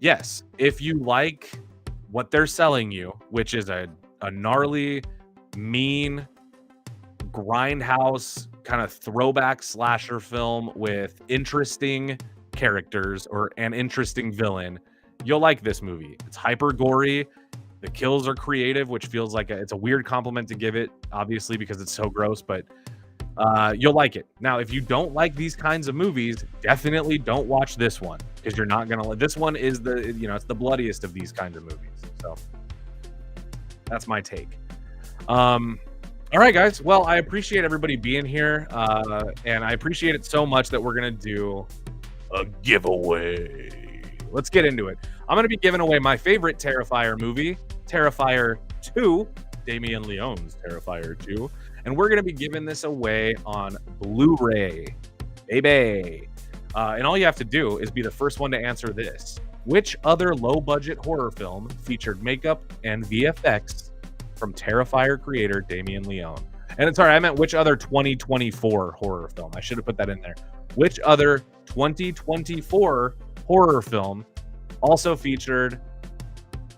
Yes, if you like what they're selling you, which is a gnarly mean, grindhouse kind of throwback slasher film with interesting characters or an interesting villain, you'll like this movie. It's hyper gory. The kills are creative, which feels like it's a weird compliment to give it, obviously, because it's so gross, but you'll like it. Now, if you don't like these kinds of movies, definitely don't watch this one, because you're not gonna. This one is it's the bloodiest of these kinds of movies. So that's my take. All right, guys. Well, I appreciate everybody being here, and I appreciate it so much that we're gonna do a giveaway. Let's get into it. I'm gonna be giving away my favorite Terrifier movie, Terrifier 2, Damien Leone's Terrifier 2. And we're going to be giving this away on Blu-ray, baby. And all you have to do is be the first one to answer this. Which other low-budget horror film featured makeup and VFX from Terrifier creator Damien Leone? And sorry, I meant which other 2024 horror film. I should have put that in there. Which other 2024 horror film also featured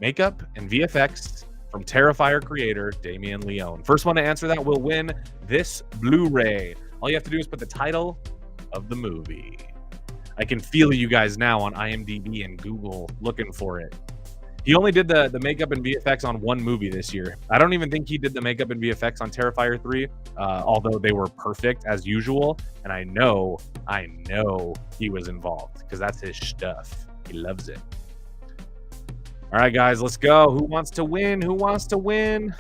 makeup and VFX from Terrifier creator Damien Leone? First one to answer that will win this Blu-ray. All you have to do is put the title of the movie. I can feel you guys now on IMDb and Google looking for it. He only did the makeup and VFX on one movie this year. I don't even think he did the makeup and VFX on Terrifier 3, although they were perfect as usual. And I know he was involved because that's his stuff. He loves it. All right, guys, let's go. Who wants to win? Who wants to win?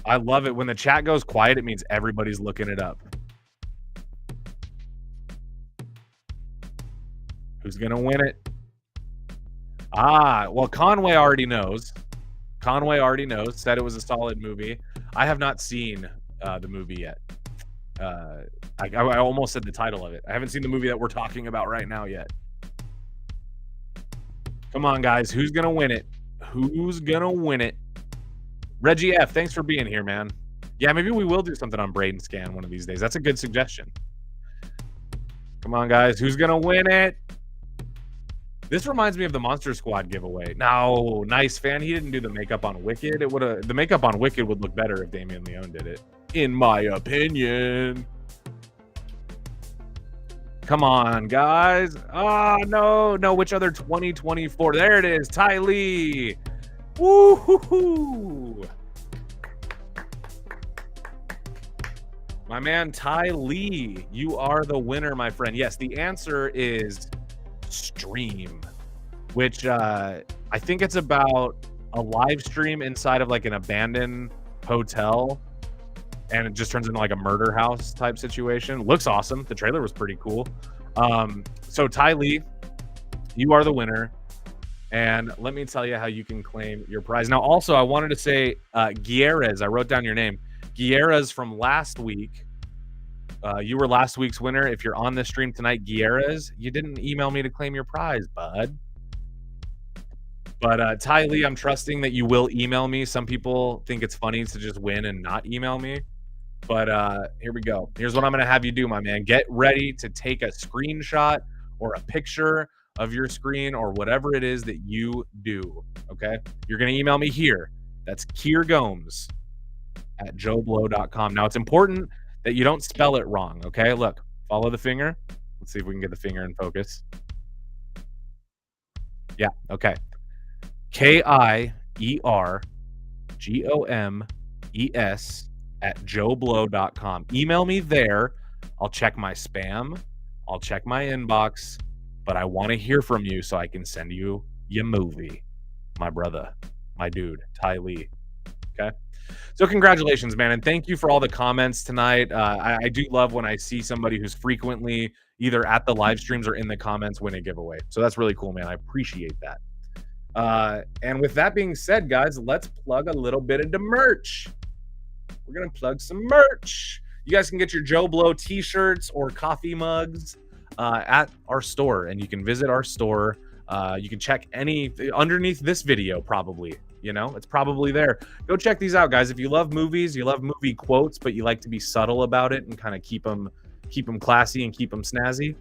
I love it. When the chat goes quiet, it means everybody's looking it up. Who's going to win it? Well, Conway already knows. Said it was a solid movie. I have not seen the movie yet. I almost said the title of it. I haven't seen the movie that we're talking about right now yet. Come on, guys. Who's going to win it? Who's going to win it? Reggie F., thanks for being here, man. Yeah, maybe we will do something on Braden Scan one of these days. That's a good suggestion. Come on, guys. Who's going to win it? This reminds me of the Monster Squad giveaway. No, nice fan. He didn't do the makeup on Wicked. The makeup on Wicked would look better if Damien Leone did it, in my opinion. Come on, guys. No. Which other 2024? There it is. Ty Lee. Woo-hoo-hoo. My man, Ty Lee. You are the winner, my friend. Yes, the answer is Stream, which I think it's about a live stream inside of like an abandoned hotel, and it just turns into like a murder house type situation. Looks awesome. The trailer was pretty cool. So Ty Lee, you are the winner, and let me tell you how you can claim your prize. Now, also, I wanted to say Gutierrez. I wrote down your name. Gutierrez from last week. You were last week's winner. If you're on this stream tonight, Gutierrez, you didn't email me to claim your prize, bud. But Ty Lee, I'm trusting that you will email me. Some people think it's funny to just win and not email me. But here we go. Here's what I'm going to have you do, my man. Get ready to take a screenshot or a picture of your screen or whatever it is that you do, okay? You're going to email me here. That's kierblow@joeblow.com. Now, it's important that you don't spell it wrong, okay? Look, follow the finger. Let's see if we can get the finger in focus. Yeah, okay. KIERGOMES@joeblow.com. Email me there. I'll check my spam. I'll check my inbox. But I want to hear from you so I can send you your movie. My brother, my dude, Ty Lee. Okay? So congratulations, man, and thank you for all the comments tonight. I do love when I see somebody who's frequently either at the live streams or in the comments win a giveaway. So that's really cool, man. I appreciate that. And with that being said, guys, let's plug a little bit of the merch. We're going to plug some merch. You guys can get your Joe Blow t-shirts or coffee mugs at our store, and you can visit our store. You can check underneath this video, probably. You know, it's probably there. Go check these out, guys. If you love movies, you love movie quotes, but you like to be subtle about it and kind of keep them classy and keep them snazzy,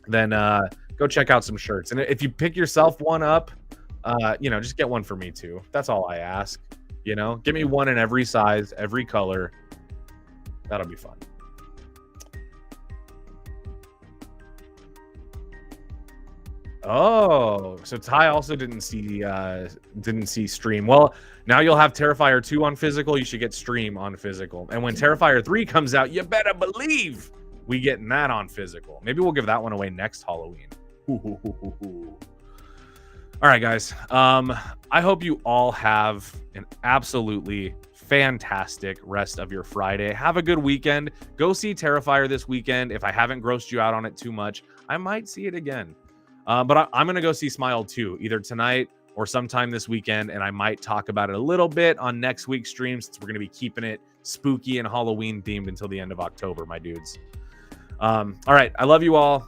then go check out some shirts. And if you pick yourself one up, just get one for me too. That's all I ask. You know, give me one in every size, every color. That'll be fun. Oh, so Ty also didn't see Stream. Well, now you'll have Terrifier 2 on physical. You should get Stream on physical. And when Terrifier 3 comes out, you better believe we getting that on physical. Maybe we'll give that one away next Halloween. All right, guys. I hope you all have an absolutely fantastic rest of your Friday. Have a good weekend. Go see Terrifier this weekend. If I haven't grossed you out on it too much, I might see it again. But I'm going to go see Smile 2 either tonight or sometime this weekend, and I might talk about it a little bit on next week's stream since we're going to be keeping it spooky and Halloween themed until the end of October, my dudes. All right. I love you all.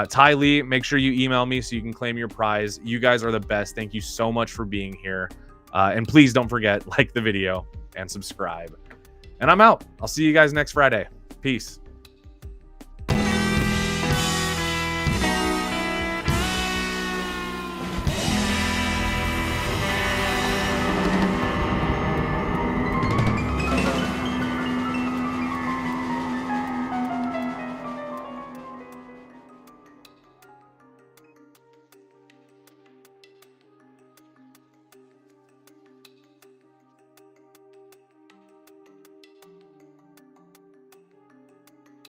Ty Lee, make sure you email me so you can claim your prize. You guys are the best. Thank you so much for being here. And please don't forget, like the video and subscribe. And I'm out. I'll see you guys next Friday. Peace.